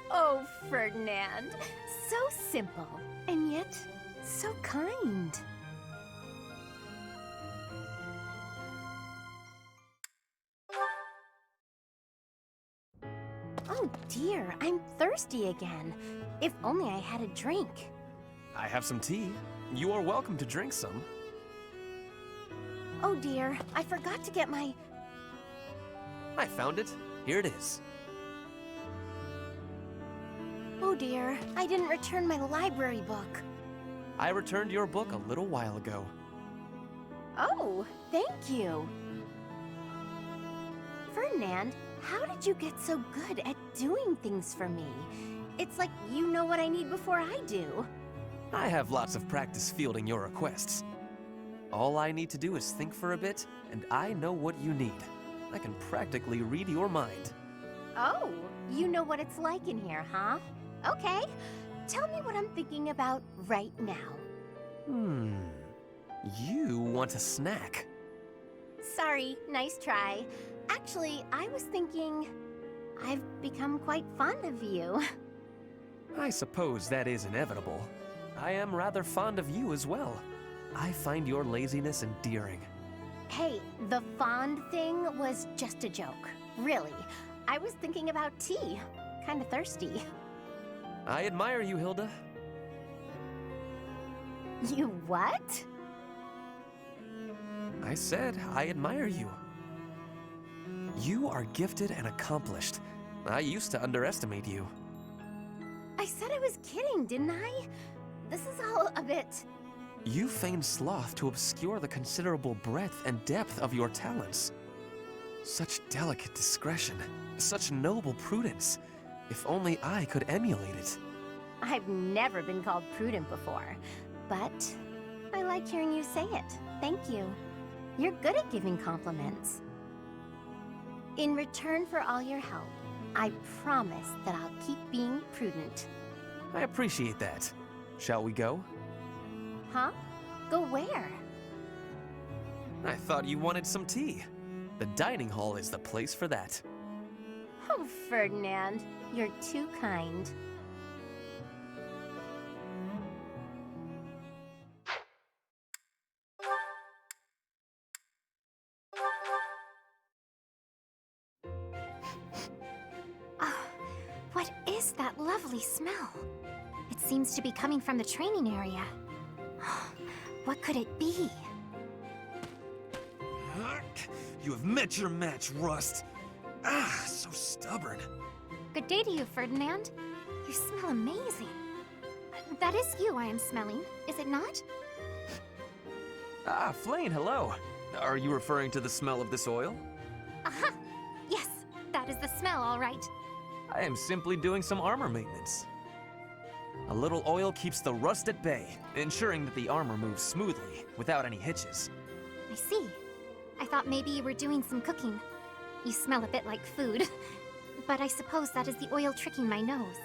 Oh, Ferdinand. So simple, and yet so kind. Oh dear, I'm thirsty again. If only I had a drink. I have some tea. You are welcome to drink some. Oh dear, I forgot to get my... I found it. Here it is. Oh dear, I didn't return my library book. I returned your book a little while ago. Oh, thank you. Ferdinand, how did you get so good at doing things for me? It's like you know what I need before I do. I have lots of practice fielding your requests. All I need to do is think for a bit, and I know what you need. I can practically read your mind. Oh, you know what it's like in here, huh? Okay, tell me what I'm thinking about right now. You want a snack. Sorry, nice try. Actually, I was thinking I've become quite fond of you. I suppose that is inevitable. I am rather fond of you as well. I find your laziness endearing. Hey, the fond thing was just a joke. Really. I was thinking about tea. Kinda thirsty. I admire you, Hilda. You what? I said I admire you. You are gifted and accomplished. I used to underestimate you. I said I was kidding, didn't I? This is all a bit... You feigned sloth to obscure the considerable breadth and depth of your talents. Such delicate discretion, such noble prudence. If only I could emulate it. I've never been called prudent before, but I like hearing you say it. Thank you. You're good at giving compliments. In return for all your help, I promise that I'll keep being prudent. I appreciate that. Shall we go? Huh? Go where? I thought you wanted some tea. The dining hall is the place for that. Oh, Ferdinand, you're too kind. is that lovely smell? It seems to be coming from the training area. What could it be? You have met your match, Rust. Ah, so stubborn. Good day to you, Ferdinand. You smell amazing. That is you I am smelling, is it not? Ah, Flayn, hello. Are you referring to the smell of this oil? Aha! Yes, that is the smell, all right. I am simply doing some armor maintenance. A little oil keeps the rust at bay, ensuring that the armor moves smoothly, without any hitches. I see. I thought maybe you were doing some cooking. You smell a bit like food. But I suppose that is the oil tricking my nose.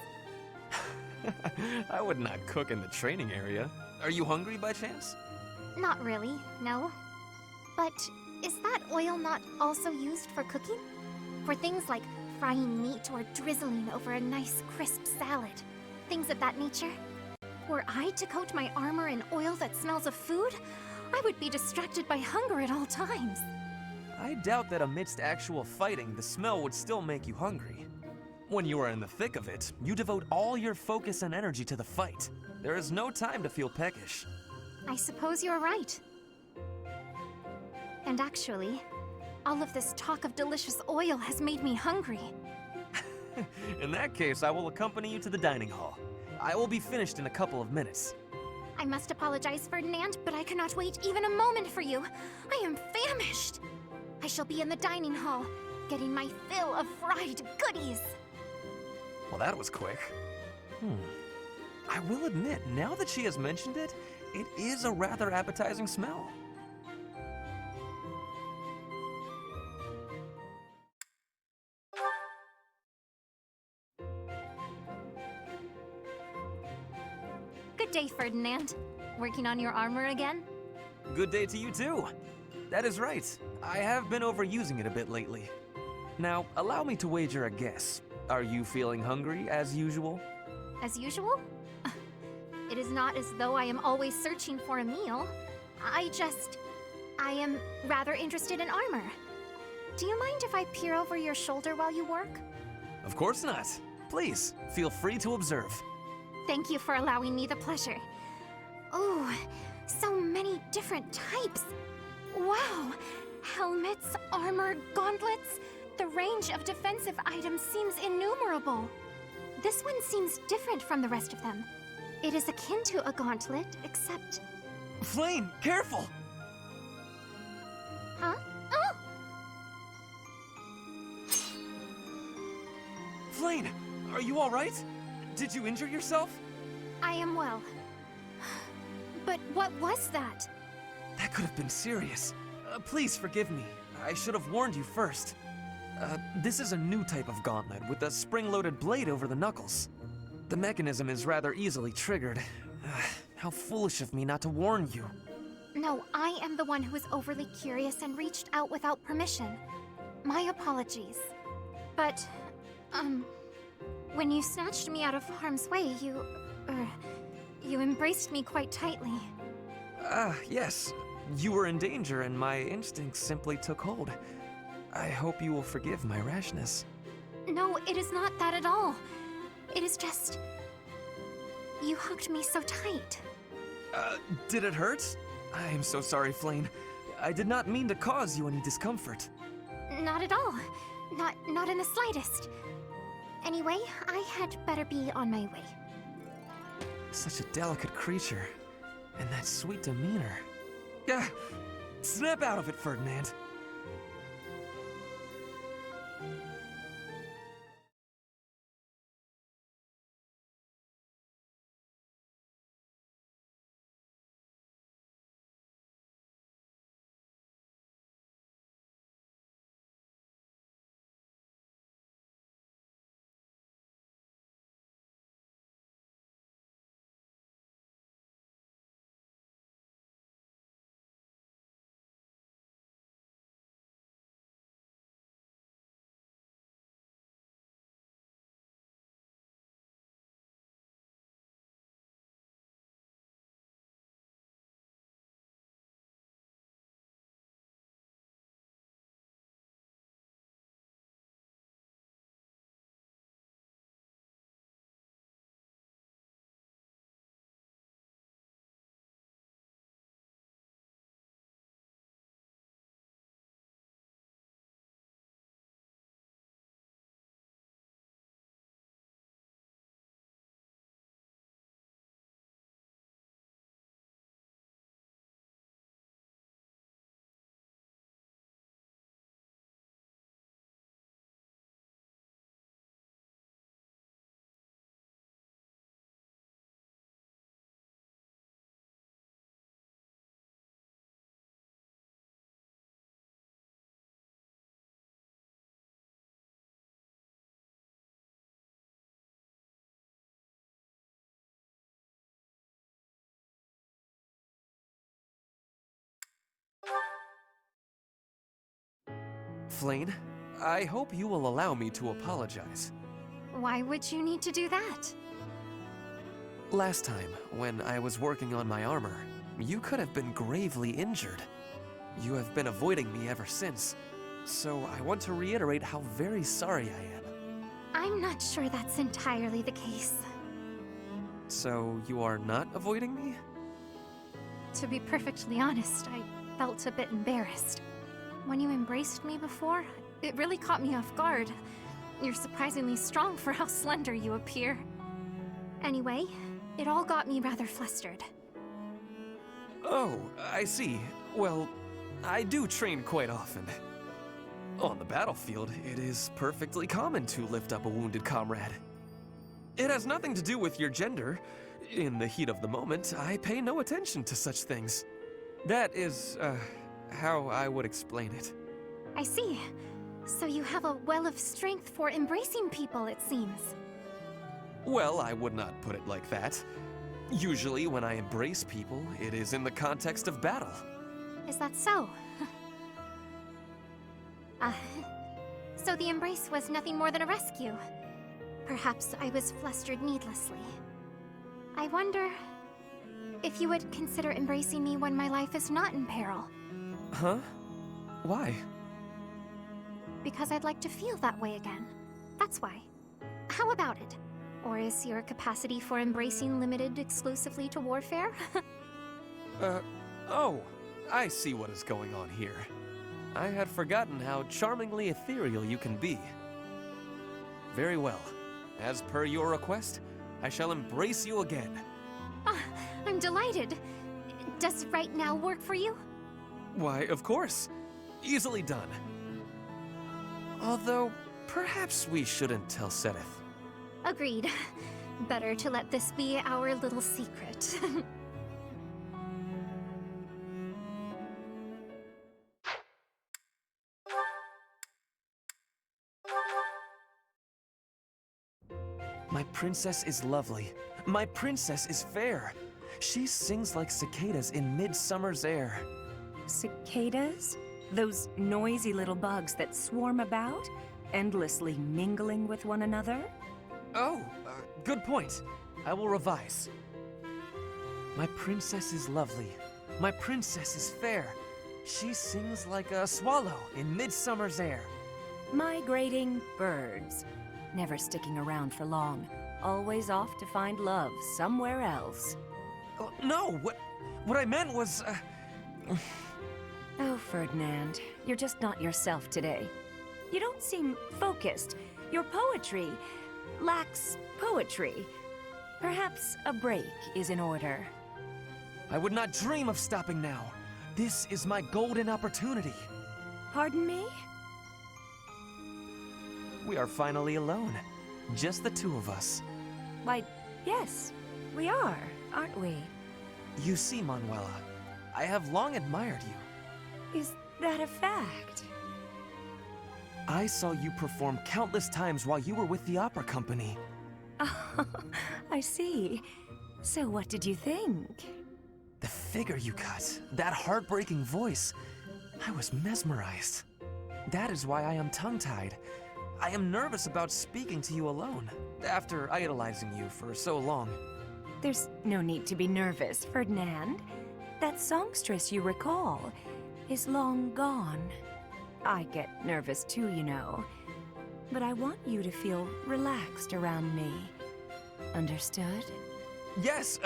I would not cook in the training area. Are you hungry by chance? Not really, no. But is that oil not also used for cooking? For things like frying meat or drizzling over a nice crisp salad? Things of that nature? Were I to coat my armor in oil that smells of food, I would be distracted by hunger at all times. I doubt that amidst actual fighting, the smell would still make you hungry. When you are in the thick of it, you devote all your focus and energy to the fight. There is no time to feel peckish. I suppose you're right. And actually, all of this talk of delicious oil has made me hungry. In that case, I will accompany you to the dining hall. I will be finished in a couple of minutes. I must apologize, Ferdinand, but I cannot wait even a moment for you. I am famished. I shall be in the dining hall, getting my fill of fried goodies. Well, that was quick. I will admit, now that she has mentioned it, it is a rather appetizing smell. Good day, Ferdinand. Working on your armor again? Good day to you too. That is right. I have been overusing it a bit lately. Now, allow me to wager a guess. Are you feeling hungry as usual? As usual? It is not as though I am always searching for a meal. I am rather interested in armor. Do you mind if I peer over your shoulder while you work? Of course not. Please, feel free to observe. Thank you for allowing me the pleasure. Oh, so many different types. Wow! Helmets, armor, gauntlets. The range of defensive items seems innumerable. This one seems different from the rest of them. It is akin to a gauntlet, except... Flayn, careful! Huh? Oh! Flayn, are you all right? Did you injure yourself? I am well. But what was that? That could have been serious. Please forgive me. I should have warned you first. This is a new type of gauntlet with a spring-loaded blade over the knuckles. The mechanism is rather easily triggered. How foolish of me not to warn you. No, I am the one who was overly curious and reached out without permission. My apologies. But, when you snatched me out of harm's way, you embraced me quite tightly. Yes. You were in danger and my instincts simply took hold. I hope you will forgive my rashness. No, it is not that at all. It is just... you hugged me so tight. Did it hurt? I am so sorry, Flayn. I did not mean to cause you any discomfort. Not at all. Not in the slightest. Anyway, I had better be on my way. Such a delicate creature. And that sweet demeanor. Snap out of it, Ferdinand. Flayn, I hope you will allow me to apologize. Why would you need to do that? Last time, when I was working on my armor, you could have been gravely injured. You have been avoiding me ever since, so I want to reiterate how very sorry I am. I'm not sure that's entirely the case. So you are not avoiding me? To be perfectly honest, I felt a bit embarrassed. When you embraced me before, it really caught me off guard. You're surprisingly strong for how slender you appear. Anyway, it all got me rather flustered. Oh, I see. Well, I do train quite often. On the battlefield, it is perfectly common to lift up a wounded comrade. It has nothing to do with your gender. In the heat of the moment, I pay no attention to such things. That is, how I would explain it. I see. So you have a well of strength for embracing people, it seems. Well, I would not put it like that. Usually, when I embrace people, it is in the context of battle. Is that so? So the embrace was nothing more than a rescue. Perhaps I was flustered needlessly. I wonder if you would consider embracing me when my life is not in peril. Huh? Why? Because I'd like to feel that way again. That's why. How about it? Or is your capacity for embracing limited exclusively to warfare? Oh, I see what is going on here. I had forgotten how charmingly ethereal you can be. Very well. As per your request, I shall embrace you again. I'm delighted. Does right now work for you? Why, of course. Easily done. Although, perhaps we shouldn't tell Seteth. Agreed. Better to let this be our little secret. My princess is lovely. My princess is fair. She sings like cicadas in midsummer's air. Cicadas? Those noisy little bugs that swarm about, endlessly mingling with one another? Oh, good point. I will revise. My princess is lovely. My princess is fair. She sings like a swallow in midsummer's air. Migrating birds. Never sticking around for long. Always off to find love somewhere else. No, what I meant was, Oh, Ferdinand, you're just not yourself today. You don't seem focused. Your poetry lacks poetry. Perhaps a break is in order. I would not dream of stopping now. This is my golden opportunity. Pardon me? We are finally alone. Just the two of us. Why, yes, we are, aren't we? You see, Manuela, I have long admired you. Is that a fact? I saw you perform countless times while you were with the opera company. Oh, I see. So what did you think? The figure you cut, that heartbreaking voice, I was mesmerized. That is why I am tongue-tied. I am nervous about speaking to you alone, after idolizing you for so long. There's no need to be nervous, Ferdinand. That songstress you recall is long gone. I get nervous too, you know. But I want you to feel relaxed around me. Understood? Yes,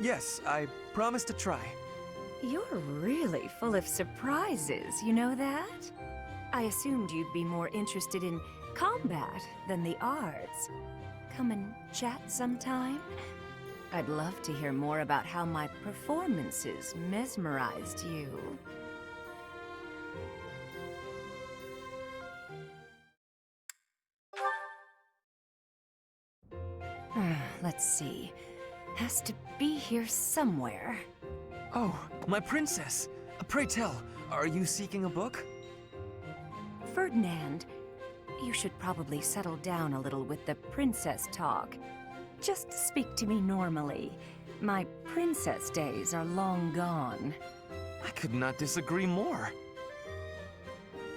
yes, I promise to try. You're really full of surprises, you know that? I assumed you'd be more interested in combat than the arts. Come and chat sometime? I'd love to hear more about how my performances mesmerized you. Let's see. Has to be here somewhere. Oh, my princess! Pray tell, are you seeking a book? Ferdinand, you should probably settle down a little with the princess talk. Just speak to me normally. My princess days are long gone. I could not disagree more.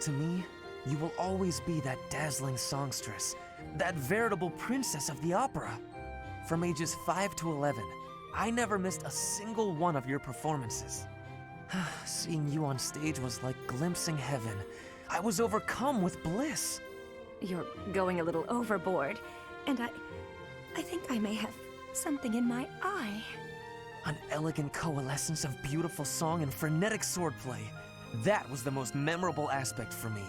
To me, you will always be that dazzling songstress, that veritable princess of the opera. From ages 5 to 11, I never missed a single one of your performances. Seeing you on stage was like glimpsing heaven. I was overcome with bliss. You're going a little overboard, and I think I may have something in my eye. An elegant coalescence of beautiful song and frenetic swordplay. That was the most memorable aspect for me.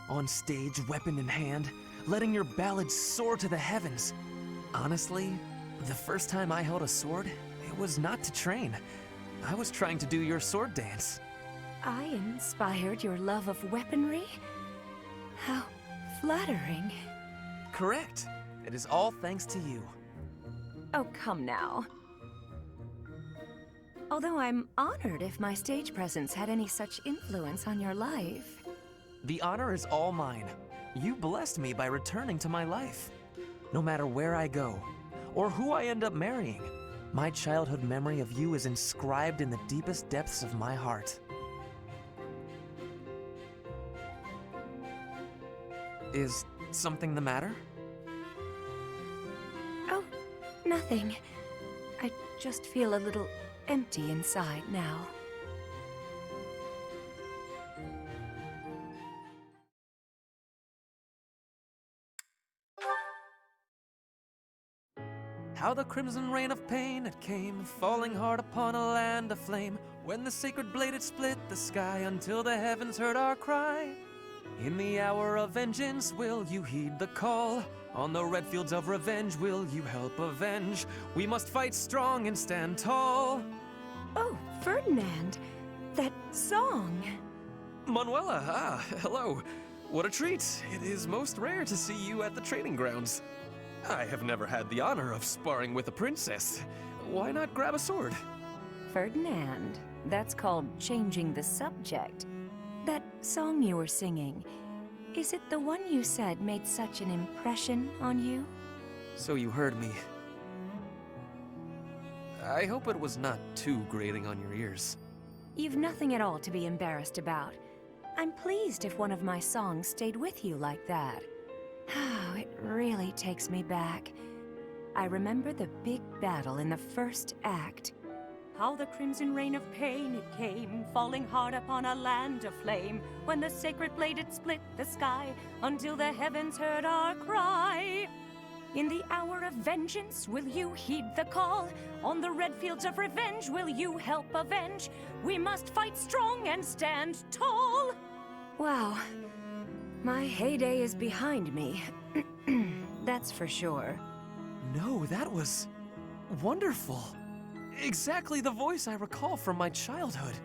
On stage, weapon in hand, letting your ballads soar to the heavens. Honestly, the first time I held a sword, it was not to train. I was trying to do your sword dance. I inspired your love of weaponry? How flattering. Correct. It is all thanks to you. Oh, come now. Although I'm honored if my stage presence had any such influence on your life. The honor is all mine. You blessed me by returning to my life. No matter where I go, or who I end up marrying, my childhood memory of you is inscribed in the deepest depths of my heart. Is something the matter? Oh, nothing. I just feel a little empty inside now. How the crimson rain of pain it came, falling hard upon a land aflame, when the sacred blade it split the sky until the heavens heard our cry. In the hour of vengeance will you heed the call? On the red fields of revenge will you help avenge? We must fight strong and stand tall. Oh, Ferdinand! That song! Manuela, hello. What a treat. It is most rare to see you at the training grounds. I have never had the honor of sparring with a princess. Why not grab a sword? Ferdinand, that's called changing the subject. That song you were singing, is it the one you said made such an impression on you? So you heard me. I hope it was not too grating on your ears. You've nothing at all to be embarrassed about. I'm pleased if one of my songs stayed with you like that. Oh, it really takes me back. I remember the big battle in the first act. How the crimson rain of pain it came, falling hard upon a land of flame, when the sacred blade it split the sky, until the heavens heard our cry. In the hour of vengeance will you heed the call? On the red fields of revenge will you help avenge? We must fight strong and stand tall. Wow. My heyday is behind me. That's for sure. No, that was wonderful. Exactly the voice I recall from my childhood.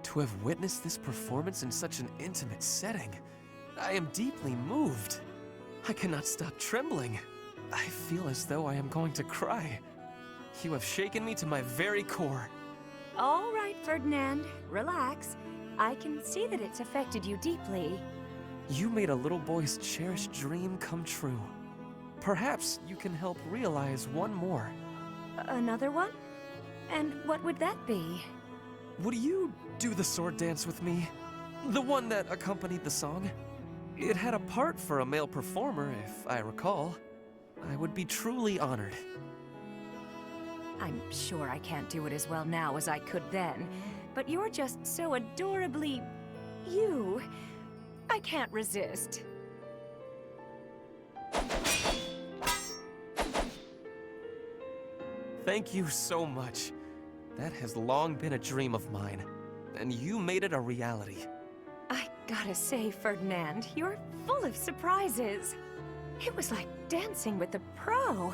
To have witnessed this performance in such an intimate setting, I am deeply moved. I cannot stop trembling. I feel as though I am going to cry. You have shaken me to my very core. All right, Ferdinand, relax. I can see that it's affected you deeply. You made a little boy's cherished dream come true. Perhaps you can help realize one more. Another one? And what would that be? Would you do the sword dance with me? The one that accompanied the song? It had a part for a male performer, if I recall. I would be truly honored. I'm sure I can't do it as well now as I could then, but you're just so adorably... you. I can't resist. Thank you so much. That has long been a dream of mine, and you made it a reality. I gotta say, Ferdinand, you're full of surprises. It was like dancing with a pro.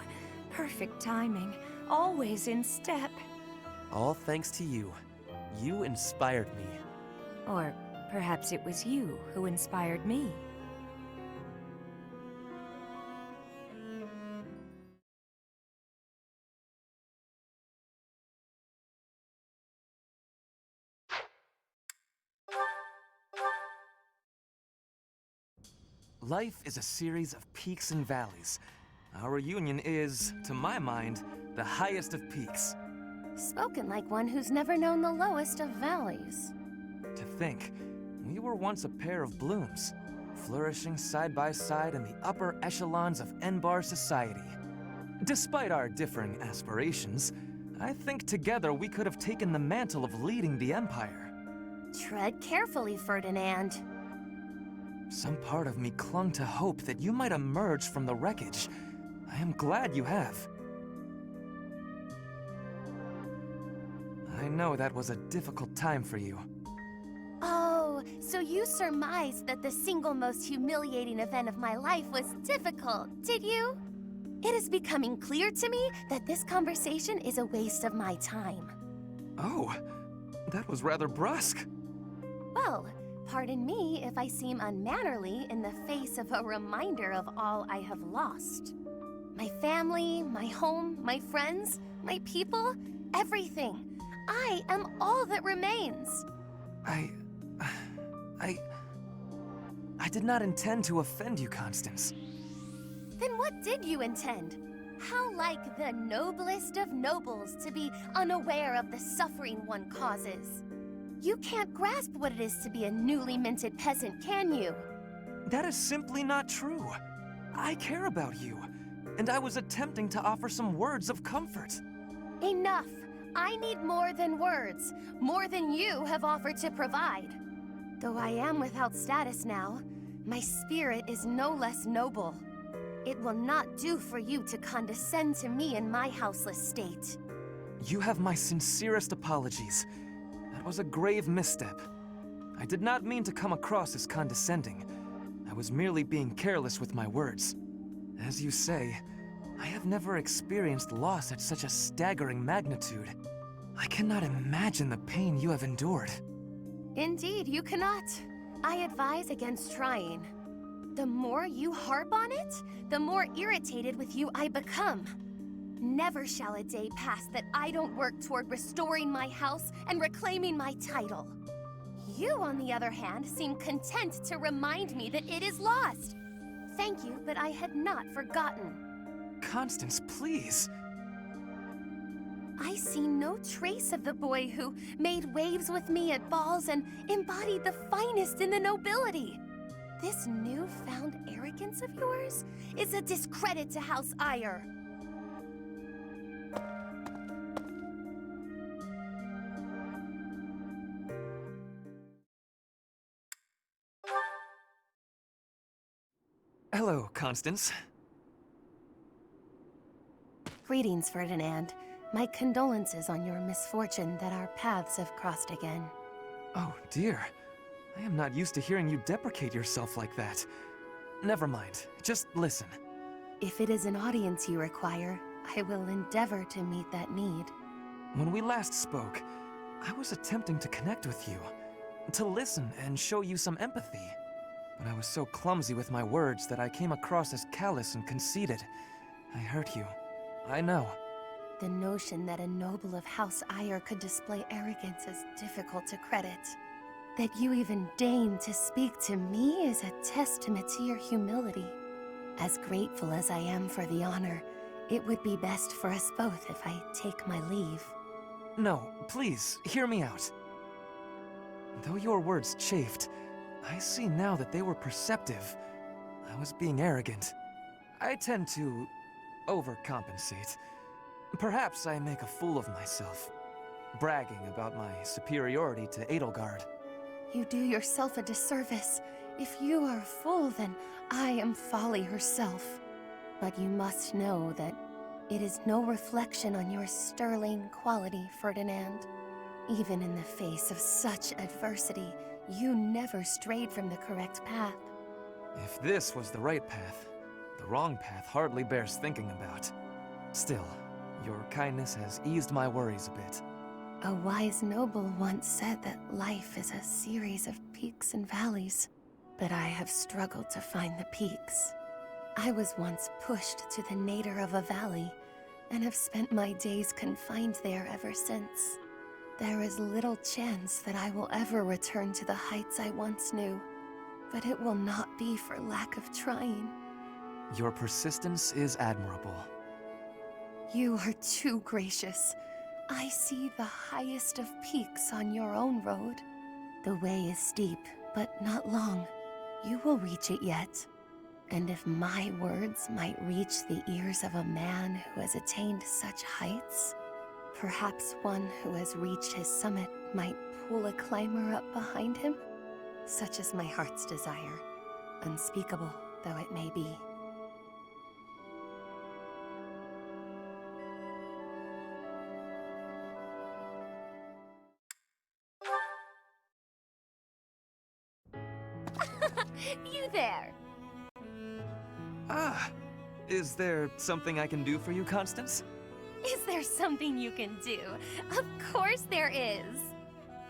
Perfect timing, always in step. All thanks to you. You inspired me. Or perhaps it was you who inspired me. Life is a series of peaks and valleys. Our reunion is, to my mind, the highest of peaks. Spoken like one who's never known the lowest of valleys. To think, We were once a pair of blooms, flourishing side by side in the upper echelons of Enbar society. Despite our differing aspirations, I think together we could have taken the mantle of leading the Empire. Tread carefully, Ferdinand. Some part of me clung to hope that you might emerge from the wreckage. I am glad you have. I know that was a difficult time for you. Oh, so you surmised that the single most humiliating event of my life was difficult, did you? It is becoming clear to me that this conversation is a waste of my time. Oh, that was rather brusque. Well, pardon me if I seem unmannerly in the face of a reminder of all I have lost. My family, my home, my friends, my people, everything. I am all that remains. I did not intend to offend you, Constance. Then what did you intend? How like the noblest of nobles to be unaware of the suffering one causes. You can't grasp what it is to be a newly minted peasant, can you? That is simply not true. I care about you, and I was attempting to offer some words of comfort. Enough. I need more than words, more than you have offered to provide. Though I am without status now, my spirit is no less noble. It will not do for you to condescend to me in my houseless state. You have my sincerest apologies. That was a grave misstep. I did not mean to come across as condescending. I was merely being careless with my words. As you say, I have never experienced loss at such a staggering magnitude. I cannot imagine the pain you have endured. Indeed, you cannot. I advise against trying. The more you harp on it, the more irritated with you I become. Never shall a day pass that I don't work toward restoring my house and reclaiming my title. You, on the other hand, seem content to remind me that it is lost. Thank you, but I had not forgotten. Constance, please. I see no trace of the boy who made waves with me at balls and embodied the finest in the nobility. This newfound arrogance of yours is a discredit to House Ire. Hello, Constance. Greetings, Ferdinand. My condolences on your misfortune that our paths have crossed again. Oh, dear. I am not used to hearing you deprecate yourself like that. Never mind. Just listen. If it is an audience you require, I will endeavor to meet that need. When we last spoke, I was attempting to connect with you, to listen and show you some empathy. But I was so clumsy with my words that I came across as callous and conceited. I hurt you. I know. The notion that a noble of House Ire could display arrogance is difficult to credit. That you even deign to speak to me is a testament to your humility. As grateful as I am for the honor, it would be best for us both if I take my leave. No, please, hear me out. Though your words chafed, I see now that they were perceptive. I was being arrogant. I tend to overcompensate. Perhaps I make a fool of myself, bragging about my superiority to Edelgard. You do yourself a disservice. If you are a fool, then I am folly herself. But you must know that it is no reflection on your sterling quality, Ferdinand. Even in the face of such adversity, you never strayed from the correct path. If this was the right path, the wrong path hardly bears thinking about. Still, your kindness has eased my worries a bit. A wise noble once said that life is a series of peaks and valleys, but I have struggled to find the peaks. I was once pushed to the nadir of a valley, and have spent my days confined there ever since. There is little chance that I will ever return to the heights I once knew, but it will not be for lack of trying. Your persistence is admirable. You are too gracious. I see the highest of peaks on your own road. The way is steep, but not long. You will reach it yet. And if my words might reach the ears of a man who has attained such heights, perhaps one who has reached his summit might pull a climber up behind him? Such is my heart's desire, unspeakable though it may be. You there! Ah, is there something I can do for you, Constance? Is there something you can do? Of course there is!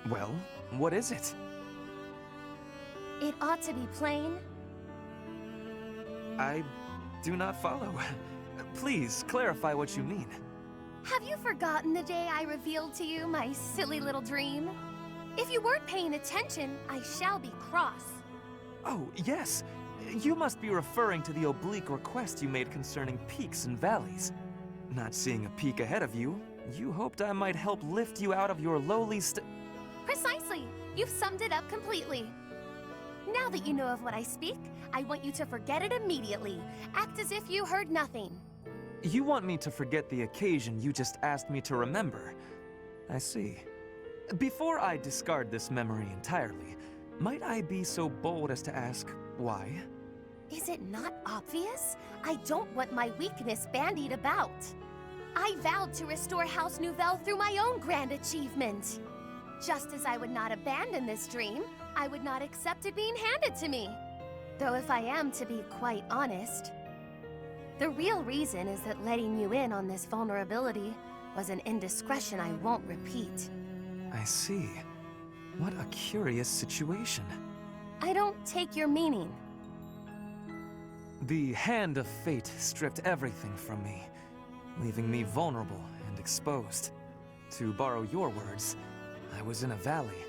Well, what is it? It ought to be plain. I do not follow. Please, clarify what you mean. Have you forgotten the day I revealed to you my silly little dream? If you weren't paying attention, I shall be cross. Oh, yes. You must be referring to the oblique request you made concerning peaks and valleys. Not seeing a peak ahead of you, you hoped I might help lift you out of your lowly Precisely! You've summed it up completely. Now that you know of what I speak, I want you to forget it immediately. Act as if you heard nothing. You want me to forget the occasion you just asked me to remember. I see. Before I discard this memory entirely, might I be so bold as to ask why? Is it not obvious? I don't want my weakness bandied about. I vowed to restore House Nouvelle through my own grand achievement. Just as I would not abandon this dream, I would not accept it being handed to me. Though if I am to be quite honest, the real reason is that letting you in on this vulnerability was an indiscretion I won't repeat. I see. What a curious situation. I don't take your meaning. The hand of fate stripped everything from me, leaving me vulnerable and exposed. To borrow your words, I was in a valley,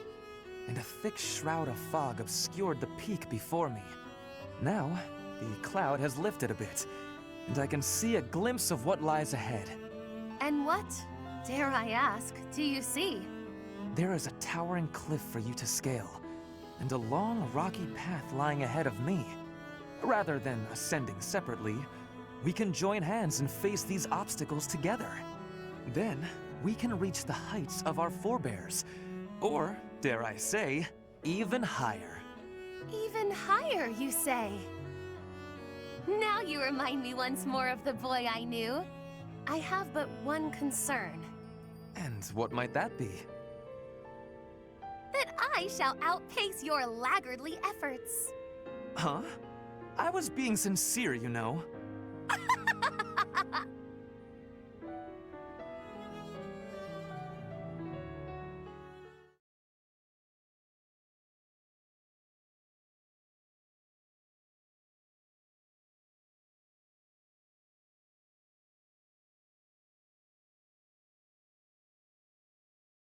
and a thick shroud of fog obscured the peak before me. Now, the cloud has lifted a bit, and I can see a glimpse of what lies ahead. And what, dare I ask, do you see? There is a towering cliff for you to scale, and a long, rocky path lying ahead of me. Rather than ascending separately, we can join hands and face these obstacles together. Then, we can reach the heights of our forebears, or, dare I say, even higher. Even higher, you say? Now you remind me once more of the boy I knew. I have but one concern. And what might that be? That I shall outpace your laggardly efforts. Huh? I was being sincere, you know.